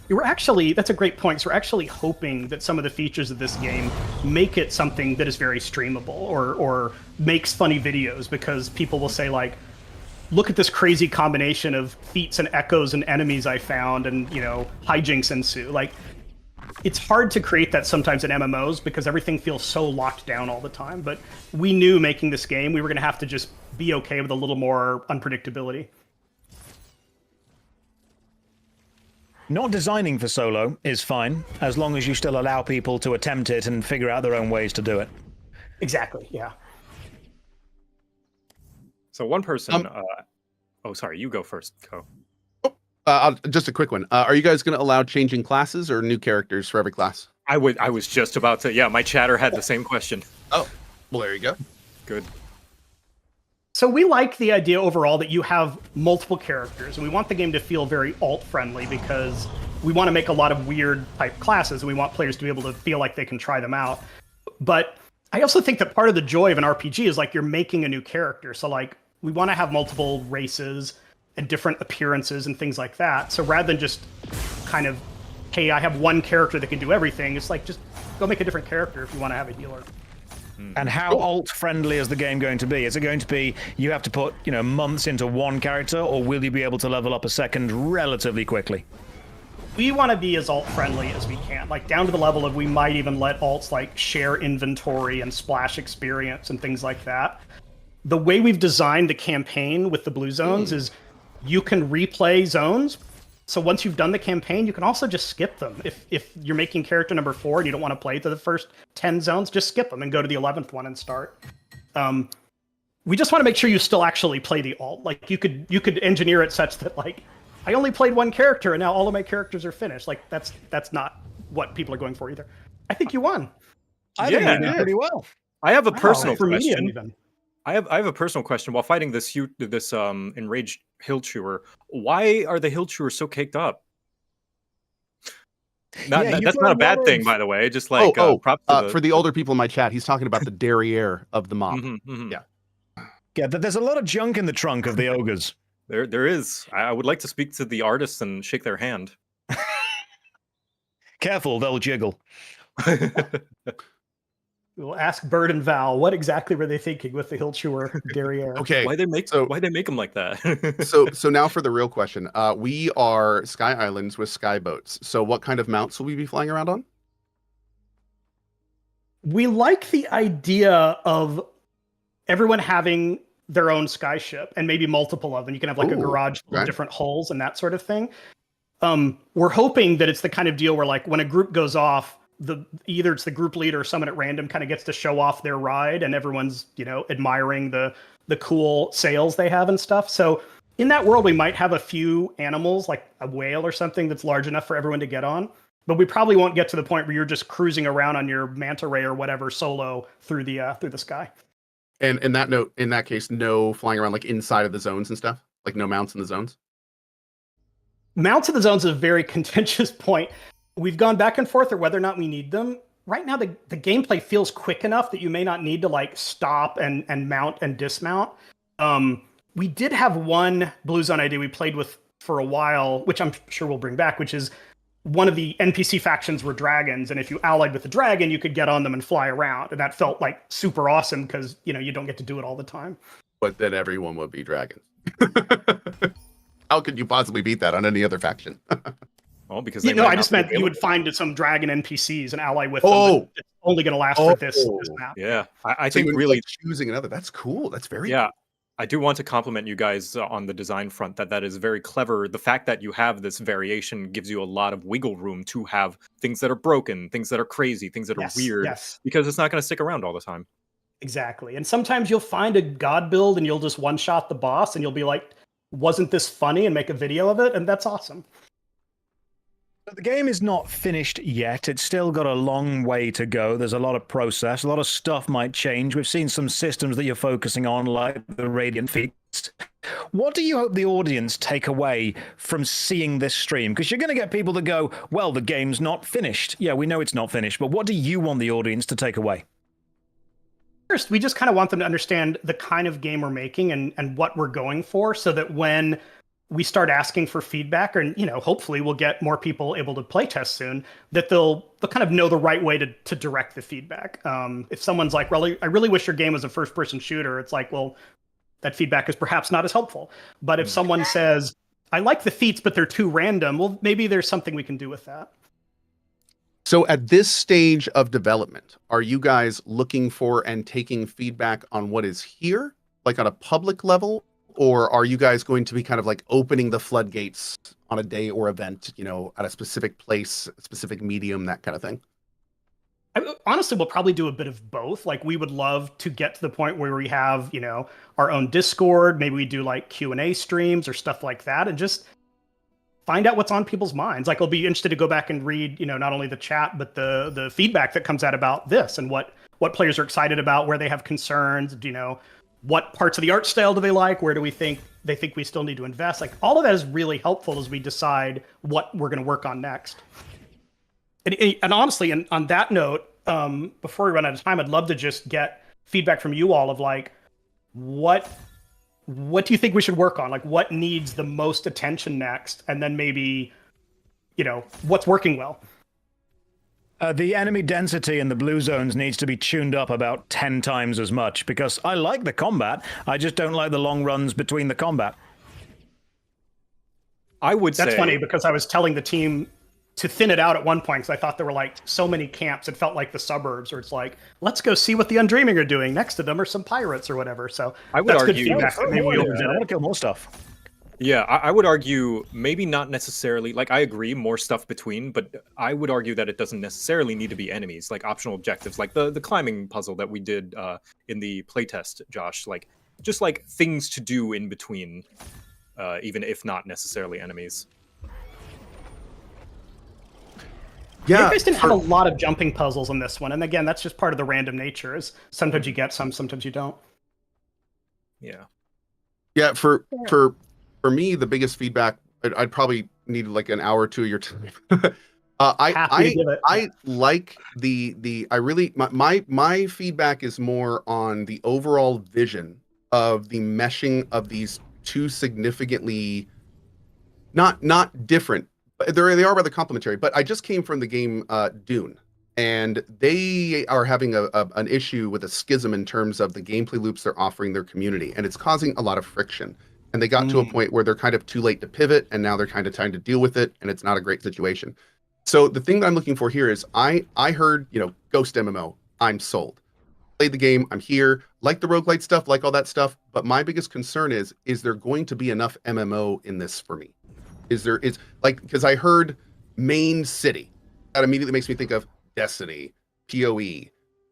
That's a great point. So we're actually hoping that some of the features of this game make it something that is very streamable or makes funny videos, because people will say like, look at this crazy combination of feats and echoes and enemies I found, and hijinks ensue. Like, it's hard to create that sometimes in MMOs because everything feels so locked down all the time. But we knew making this game we were going to have to just be okay with a little more unpredictability. Not designing for solo is fine, as long as you still allow people to attempt it and figure out their own ways to do it. Exactly, yeah. So one person... oh, sorry, you go first, Ko. Just a quick one. Are you guys going to allow changing classes or new characters for every class? I was just about to... Yeah, my chatter had the same question. Oh, well, there you go. Good. So we like the idea overall that you have multiple characters, and we want the game to feel very alt-friendly because we want to make a lot of weird type classes, and we want players to be able to feel like they can try them out. But I also think that part of the joy of an RPG is like you're making a new character. So like we want to have multiple races and different appearances and things like that. So rather than just kind of, hey, I have one character that can do everything, it's like just go make a different character if you want to have a healer. And how alt-friendly is the game going to be? Is it going to be you have to put months into one character, or will you be able to level up a second relatively quickly? We want to be as alt-friendly as we can, like down to the level of we might even let alts like share inventory and splash experience and things like that. The way we've designed the campaign with the blue zones is you can replay zones. So once you've done the campaign, you can also just skip them. If you're making character number 4 and you don't want to play to the first 10 zones, just skip them and go to the 11th one and start. We just want to make sure you still actually play the alt. Like you could engineer it such that like I only played one character and now all of my characters are finished. Like that's not what people are going for either. I think you won. I think you did pretty well. I have a personal question. Even. I have a personal question. While fighting this enraged hill chewer, why are the hill chewers so caked up? That's not a bad thing, by the way. Just like props to for the older people in my chat, he's talking about the derriere of the mob. Yeah, there's a lot of junk in the trunk of the ogres. There is. I would like to speak to the artists and shake their hand. Careful, they'll jiggle. We'll ask Bird and Val what exactly were they thinking with the hill chewer derriere. Okay, why they make them like that? so now for the real question. We are Sky Islands with sky boats. So what kind of mounts will we be flying around on? We like the idea of everyone having their own skyship and maybe multiple of them. You can have like a garage with different hulls and that sort of thing. We're hoping that it's the kind of deal where like when a group goes off, either it's the group leader or someone at random kind of gets to show off their ride and everyone's admiring the cool sails they have and stuff. So in that world we might have a few animals like a whale or something that's large enough for everyone to get on, but we probably won't get to the point where you're just cruising around on your manta ray or whatever solo through the sky. And in that case, no flying around like inside of the zones and stuff, like no mounts in the zones. Mounts in the zones is a very contentious point. We've gone back and forth or whether or not we need them. Right now, the gameplay feels quick enough that you may not need to like stop and mount and dismount. We did have one Blue Zone idea we played with for a while, which I'm sure we'll bring back, which is one of the NPC factions were dragons. And if you allied with a dragon, you could get on them and fly around. And that felt like super awesome because, you don't get to do it all the time. But then everyone would be dragons. How could you possibly beat that on any other faction? Well, because I just meant you would find some dragon NPCs and ally with them. It's only going to last for this map. Yeah, I think really choosing another. That's cool. That's very cool. Cool. I do want to compliment you guys on the design front. That is very clever. The fact that you have this variation gives you a lot of wiggle room to have things that are broken, things that are crazy, things that are weird, because it's not going to stick around all the time. Exactly. And sometimes you'll find a god build and you'll just one-shot the boss and you'll be like, wasn't this funny, and make a video of it, and that's awesome. The game is not finished yet. It's still got a long way to go. There's a lot of process. A lot of stuff might change. We've seen some systems that you're focusing on, like the Radiant feats. What do you hope the audience take away from seeing this stream? Because you're going to get people that go, well, the game's not finished. Yeah, we know it's not finished, but what do you want the audience to take away? First, we just kind of want them to understand the kind of game we're making and what we're going for, so that when we start asking for feedback, and hopefully we'll get more people able to play test soon, that they'll kind of know the right way to direct the feedback. If someone's like, really, I really wish your game was a first-person shooter, it's like, well, that feedback is perhaps not as helpful. But if someone says, I like the feats, but they're too random, well, maybe there's something we can do with that. So at this stage of development, are you guys looking for and taking feedback on what is here, like on a public level? Or are you guys going to be kind of like opening the floodgates on a day or event, at a specific place, a specific medium, that kind of thing? Honestly, we'll probably do a bit of both. Like, we would love to get to the point where we have, our own Discord. Maybe we do like Q&A streams or stuff like that, and just find out what's on people's minds. Like, I'll be interested to go back and read, not only the chat, but the feedback that comes out about this, and what players are excited about, where they have concerns, what parts of the art style do they like? Where do we think we still need to invest? Like, all of that is really helpful as we decide what we're going to work on next. And honestly, and on that note, before we run out of time, I'd love to just get feedback from you all of like, what do you think we should work on? Like, what needs the most attention next? And then maybe, what's working well? The enemy density in the blue zones needs to be tuned up about 10 times as much, because I like the combat. I just don't like the long runs between the combat. I would say... That's funny, because I was telling the team to thin it out at one point, because I thought there were like so many camps. It felt like the suburbs, or it's like, let's go see what the Undreaming are doing. Next to them are some pirates or whatever. So I would argue, good feedback. Maybe we overdid it. I want to kill more stuff. Yeah, I would argue maybe not necessarily, like, I agree, more stuff between, but I would argue that it doesn't necessarily need to be enemies, like optional objectives, like the climbing puzzle that we did in the playtest, Josh, like, just like things to do in between, even if not necessarily enemies. Yeah, you guys didn't have a lot of jumping puzzles in this one, and again, that's just part of the random nature, is sometimes you get some, sometimes you don't. Yeah. Yeah, for me, the biggest feedback, I'd probably need like an hour or two of your time. I like my feedback is more on the overall vision of the meshing of these two significantly not different, but they are rather complementary. But I just came from the game Dune, and they are having an issue with a schism in terms of the gameplay loops they're offering their community, and it's causing a lot of friction. And they got to a point where they're kind of too late to pivot, and now they're kind of trying to deal with it, and it's not a great situation. So the thing that I'm looking for here is I heard, Ghost MMO, I'm sold. Played the game, I'm here, like the roguelite stuff, like all that stuff, but my biggest concern is there going to be enough MMO in this for me? Because I heard main city. That immediately makes me think of Destiny, PoE,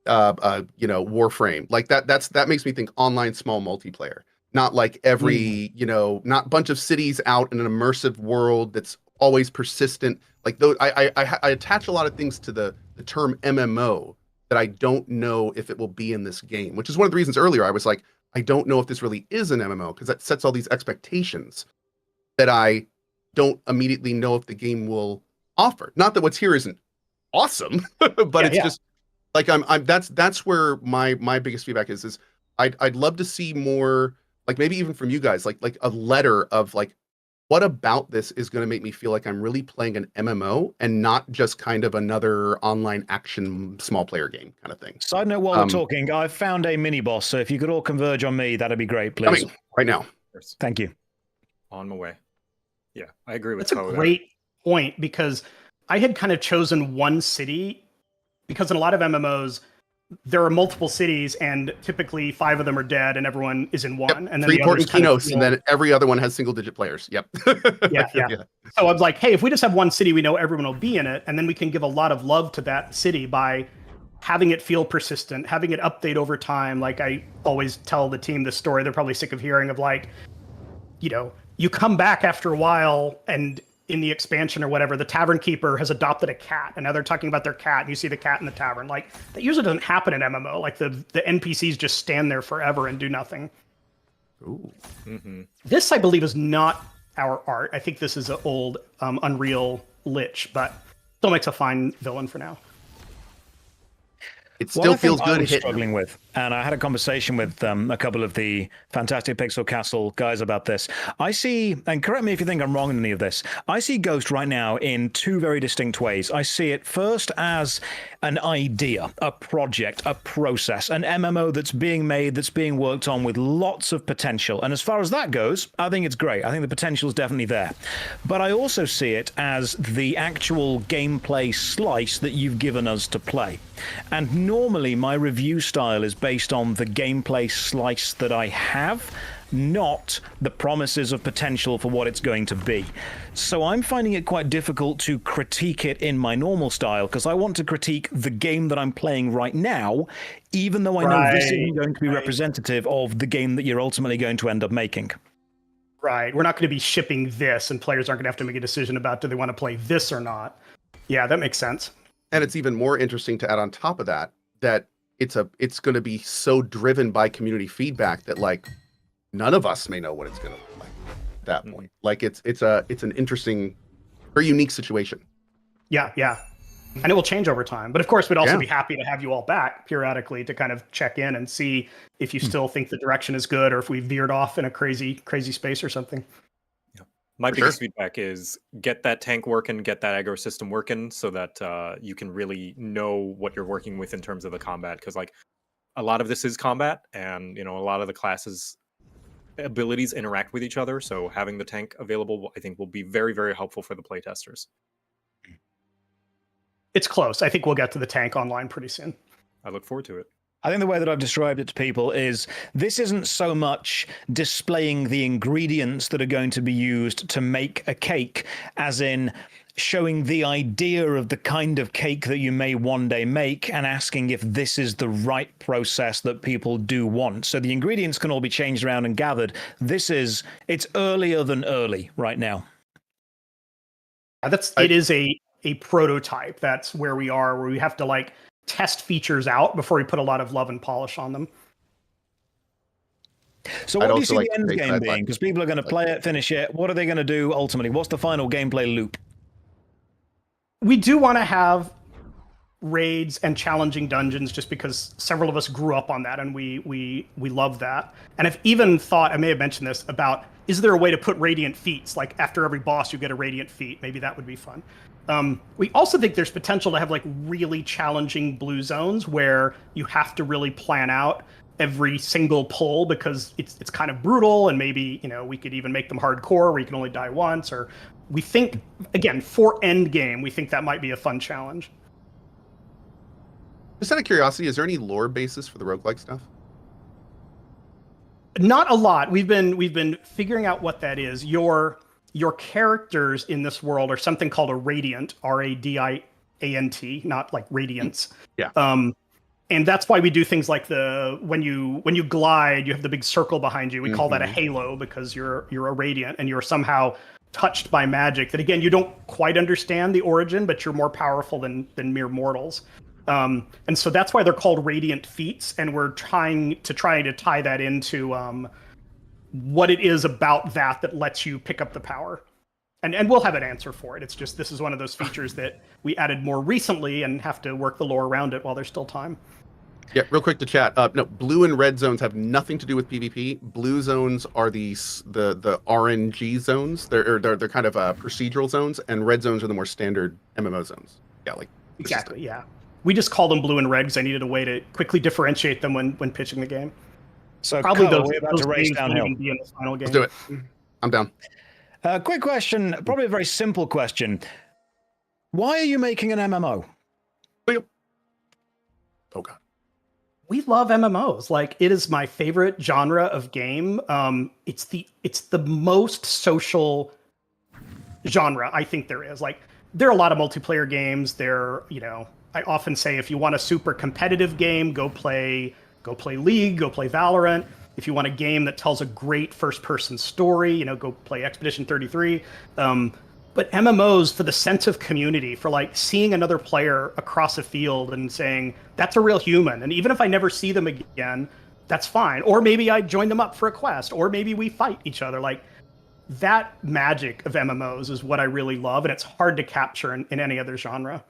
Warframe. Like that makes me think online small multiplayer. Not like every, not bunch of cities out in an immersive world that's always persistent. Like those, I attach a lot of things to the term MMO that I don't know if it will be in this game, which is one of the reasons earlier I was like, I don't know if this really is an MMO, because that sets all these expectations that I don't immediately know if the game will offer. Not that what's here isn't awesome, but it's just like that's where my biggest feedback is I'd love to see more. Like maybe even from you guys, like a letter of like, what about this is going to make me feel like I'm really playing an MMO and not just kind of another online action small player game kind of thing. Side note, while we're talking, I've found a mini boss, so if you could all converge on me, that'd be great, please. Coming right now. Thank you. On my way. Yeah, I agree with That's a great point, because I had kind of chosen one city, because in a lot of MMOs, there are multiple cities, and typically 5 of them are dead, and everyone is in one. Yep. And then 3 important keynotes, and then every other one has single-digit players. Yep. Yeah. So I was like, hey, if we just have one city, we know everyone will be in it, and then we can give a lot of love to that city by having it feel persistent, having it update over time. Like I always tell the team this story, they're probably sick of hearing of like, you know, you come back after a while and in the expansion or whatever, the tavern keeper has adopted a cat and now they're talking about their cat and you see the cat in the tavern. Like that usually doesn't happen in MMO. Like the NPCs just stand there forever and do nothing. Ooh. Mm-hmm. This, I believe, is not our art. I think this is an old Unreal Lich, but still makes a fine villain for now. It still feels I good was hitting struggling with, and I had a conversation with a couple of the Fantastic Pixel Castle guys about this. I see, and correct me if you think I'm wrong in any of this, I see Ghost right now in two very distinct ways. I see it first as an idea, a project, a process, an MMO that's being made, that's being worked on with lots of potential. And as far as that goes, I think it's great. I think the potential is definitely there. But I also see it as the actual gameplay slice that you've given us to play. And normally my review style is based on the gameplay slice that I have, not the promises of potential for what it's going to be. So I'm finding it quite difficult to critique it in my normal style because I want to critique the game that I'm playing right now, even though I know this isn't going to be representative of the game that you're ultimately going to end up making. Right. We're not going to be shipping this and players aren't going to have to make a decision about do they want to play this or not. Yeah, that makes sense. And it's even more interesting to add on top of that, that it's going to be so driven by community feedback that like none of us may know what it's going to look like at that point. Like it's an interesting, very unique situation. Yeah. And it will change over time. But of course, we'd also be happy to have you all back periodically to kind of check in and see if you still think the direction is good or if we veered off in a crazy space or something. My biggest feedback is get that tank working, get that aggro system working so that you can really know what you're working with in terms of the combat. Because like a lot of this is combat and, you know, a lot of the classes' abilities interact with each other. So having the tank available, I think will be very, very helpful for the playtesters. It's close. I think we'll get to the tank online pretty soon. I look forward to it. I think the way that I've described it to people is this isn't so much displaying the ingredients that are going to be used to make a cake, as in showing the idea of the kind of cake that you may one day make and asking if this is the right process that people do want. So the ingredients can all be changed around and gathered. It's earlier than early right now. It is a prototype. That's where we are, where we have to like test features out before we put a lot of love and polish on them. So what do you see the end game being? Because people are going to play it, finish it. What are they going to do ultimately? What's the final gameplay loop? We do want to have raids and challenging dungeons just because several of us grew up on that and we love that. And I've even thought, I may have mentioned this, about is there a way to put radiant feats? Like after every boss you get a radiant feat. Maybe that would be fun. We also think there's potential to have like really challenging blue zones where you have to really plan out every single pull because it's kind of brutal, and maybe, you know, we could even make them hardcore where you can only die once. Or we think, again, for end game, we think that might be a fun challenge. Just out of curiosity, is there any lore basis for the roguelike stuff? Not a lot. We've been figuring out what that is. Your characters in this world are something called a radiant, R-A-D-I-A-N-T, not like radiance. Yeah. And that's why we do things like when you glide, you have the big circle behind you. We call that a halo because you're a radiant and you're somehow touched by magic that, again, you don't quite understand the origin, but you're more powerful than mere mortals. And so that's why they're called radiant feats, and we're trying to tie that into what it is about that lets you pick up the power. And we'll have an answer for it. It's just this is one of those features that we added more recently and have to work the lore around it while there's still time. Yeah, real quick to chat. No, blue and red zones have nothing to do with PvP. Blue zones are the RNG zones. They're kind of procedural zones, and red zones are the more standard MMO zones. Yeah, like exactly. Yeah, we just call them blue and red because I needed a way to quickly differentiate them when pitching the game. So probably those about to race downhill. Be in the final game. Let's do it. I'm down. Quick question, probably a very simple question. Why are you making an MMO? Oh God. We love MMOs. Like, it is my favorite genre of game. It's the most social genre I think there is. Like, there are a lot of multiplayer games. There, you know, I often say if you want a super competitive game, go play League, go play Valorant. If you want a game that tells a great first-person story, go play Expedition 33. But MMOs, for the sense of community, for like seeing another player across a field and saying, that's a real human. And even if I never see them again, that's fine. Or maybe I join them up for a quest, or maybe we fight each other. Like, that magic of MMOs is what I really love, and it's hard to capture in any other genre.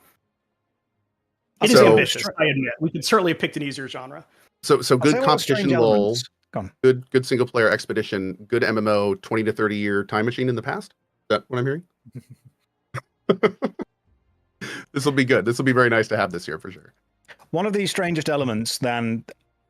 It is ambitious, I admit. We could certainly have picked an easier genre. So good competition lull, good single player expedition, good MMO, 20 to 30 year time machine in the past. Is that what I'm hearing? This will be good. This will be very nice to have this year for sure. One of the strangest elements, then,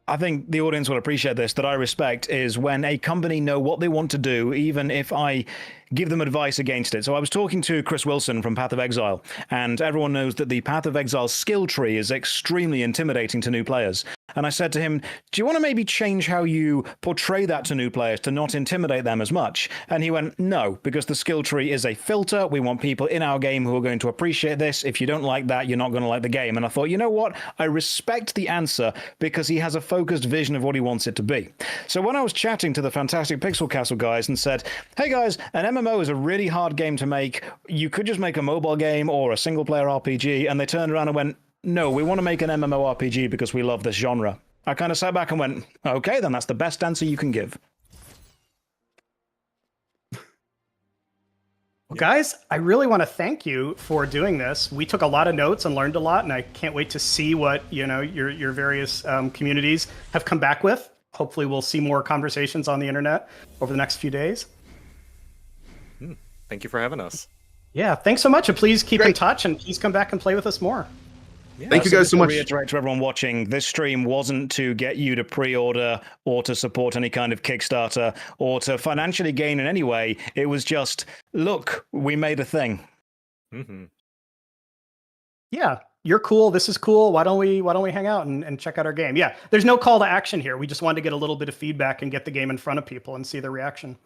I think the audience will appreciate this, that I respect, is when a company know what they want to do, even if I give them advice against it. So I was talking to Chris Wilson from Path of Exile, and everyone knows that the Path of Exile skill tree is extremely intimidating to new players. And I said to him, do you want to maybe change how you portray that to new players to not intimidate them as much? And he went, no, because the skill tree is a filter. We want people in our game who are going to appreciate this. If you don't like that, you're not going to like the game. And I thought, you know what? I respect the answer because he has a focused vision of what he wants it to be. So when I was chatting to the fantastic Pixel Castle guys and said, hey guys, an MMO is a really hard game to make. You could just make a mobile game or a single player RPG. And they turned around and went, no, we want to make an MMORPG because we love this genre. I kind of sat back and went, okay, then that's the best answer you can give. Well, guys, I really want to thank you for doing this. We took a lot of notes and learned a lot, and I can't wait to see what your various communities have come back with. Hopefully, we'll see more conversations on the internet over the next few days. Thank you for having us. Yeah, thanks so much. And please keep in touch, and please come back and play with us more. Yeah, thank you guys so much. Reiterate to everyone watching, this stream wasn't to get you to pre-order or to support any kind of Kickstarter or to financially gain in any way. It was just, look, we made a thing. Yeah, you're cool. This is cool. Why don't we hang out and check out our game? Yeah, there's no call to action here. We just wanted to get a little bit of feedback and get the game in front of people and see their reaction.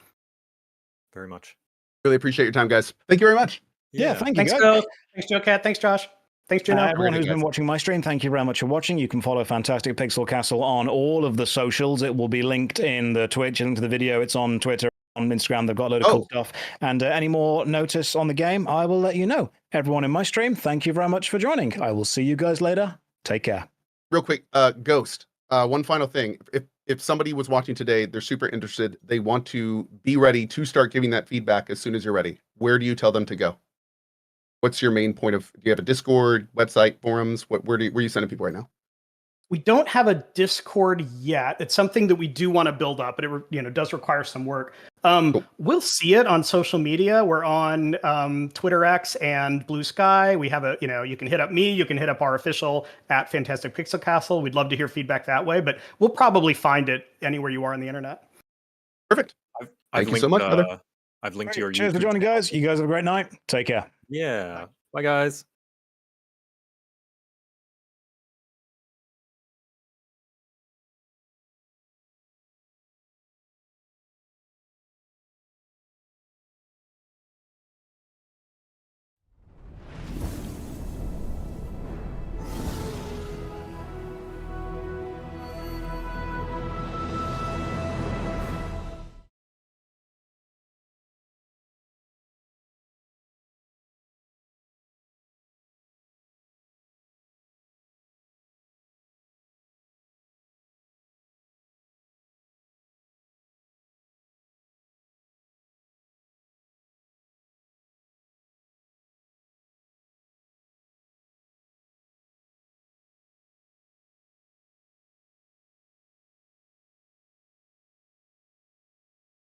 Very much. Really appreciate your time, guys. Thank you very much. Yeah, thank you, Thanks, guys. Phil. Thanks, JoCat. Thanks, Josh. Thanks, Juno. Everyone who's been watching my stream, thank you very much for watching. You can follow Fantastic Pixel Castle on all of the socials. It will be linked in the Twitch, link to the video. It's on Twitter, on Instagram. They've got a load of cool stuff. And any more notice on the game, I will let you know. Everyone in my stream, thank you very much for joining. I will see you guys later. Take care. Real quick, Ghost, one final thing. If somebody was watching today, they're super interested, they want to be ready to start giving that feedback as soon as you're ready, where do you tell them to go? What's your main point of, do you have a Discord, website, forums? Where are you sending people right now? We don't have a Discord yet. It's something that we do want to build up, but it does require some work. Cool. We'll see it on social media. We're on Twitter X and Blue Sky. We have you can hit up me. You can hit up our official @ Fantastic Pixel Castle. We'd love to hear feedback that way, but we'll probably find it anywhere you are on the internet. Perfect. Thank you so much, brother. I've linked to your Cheers YouTube for joining, guys. You guys have a great night. Take care. Yeah. Bye, guys.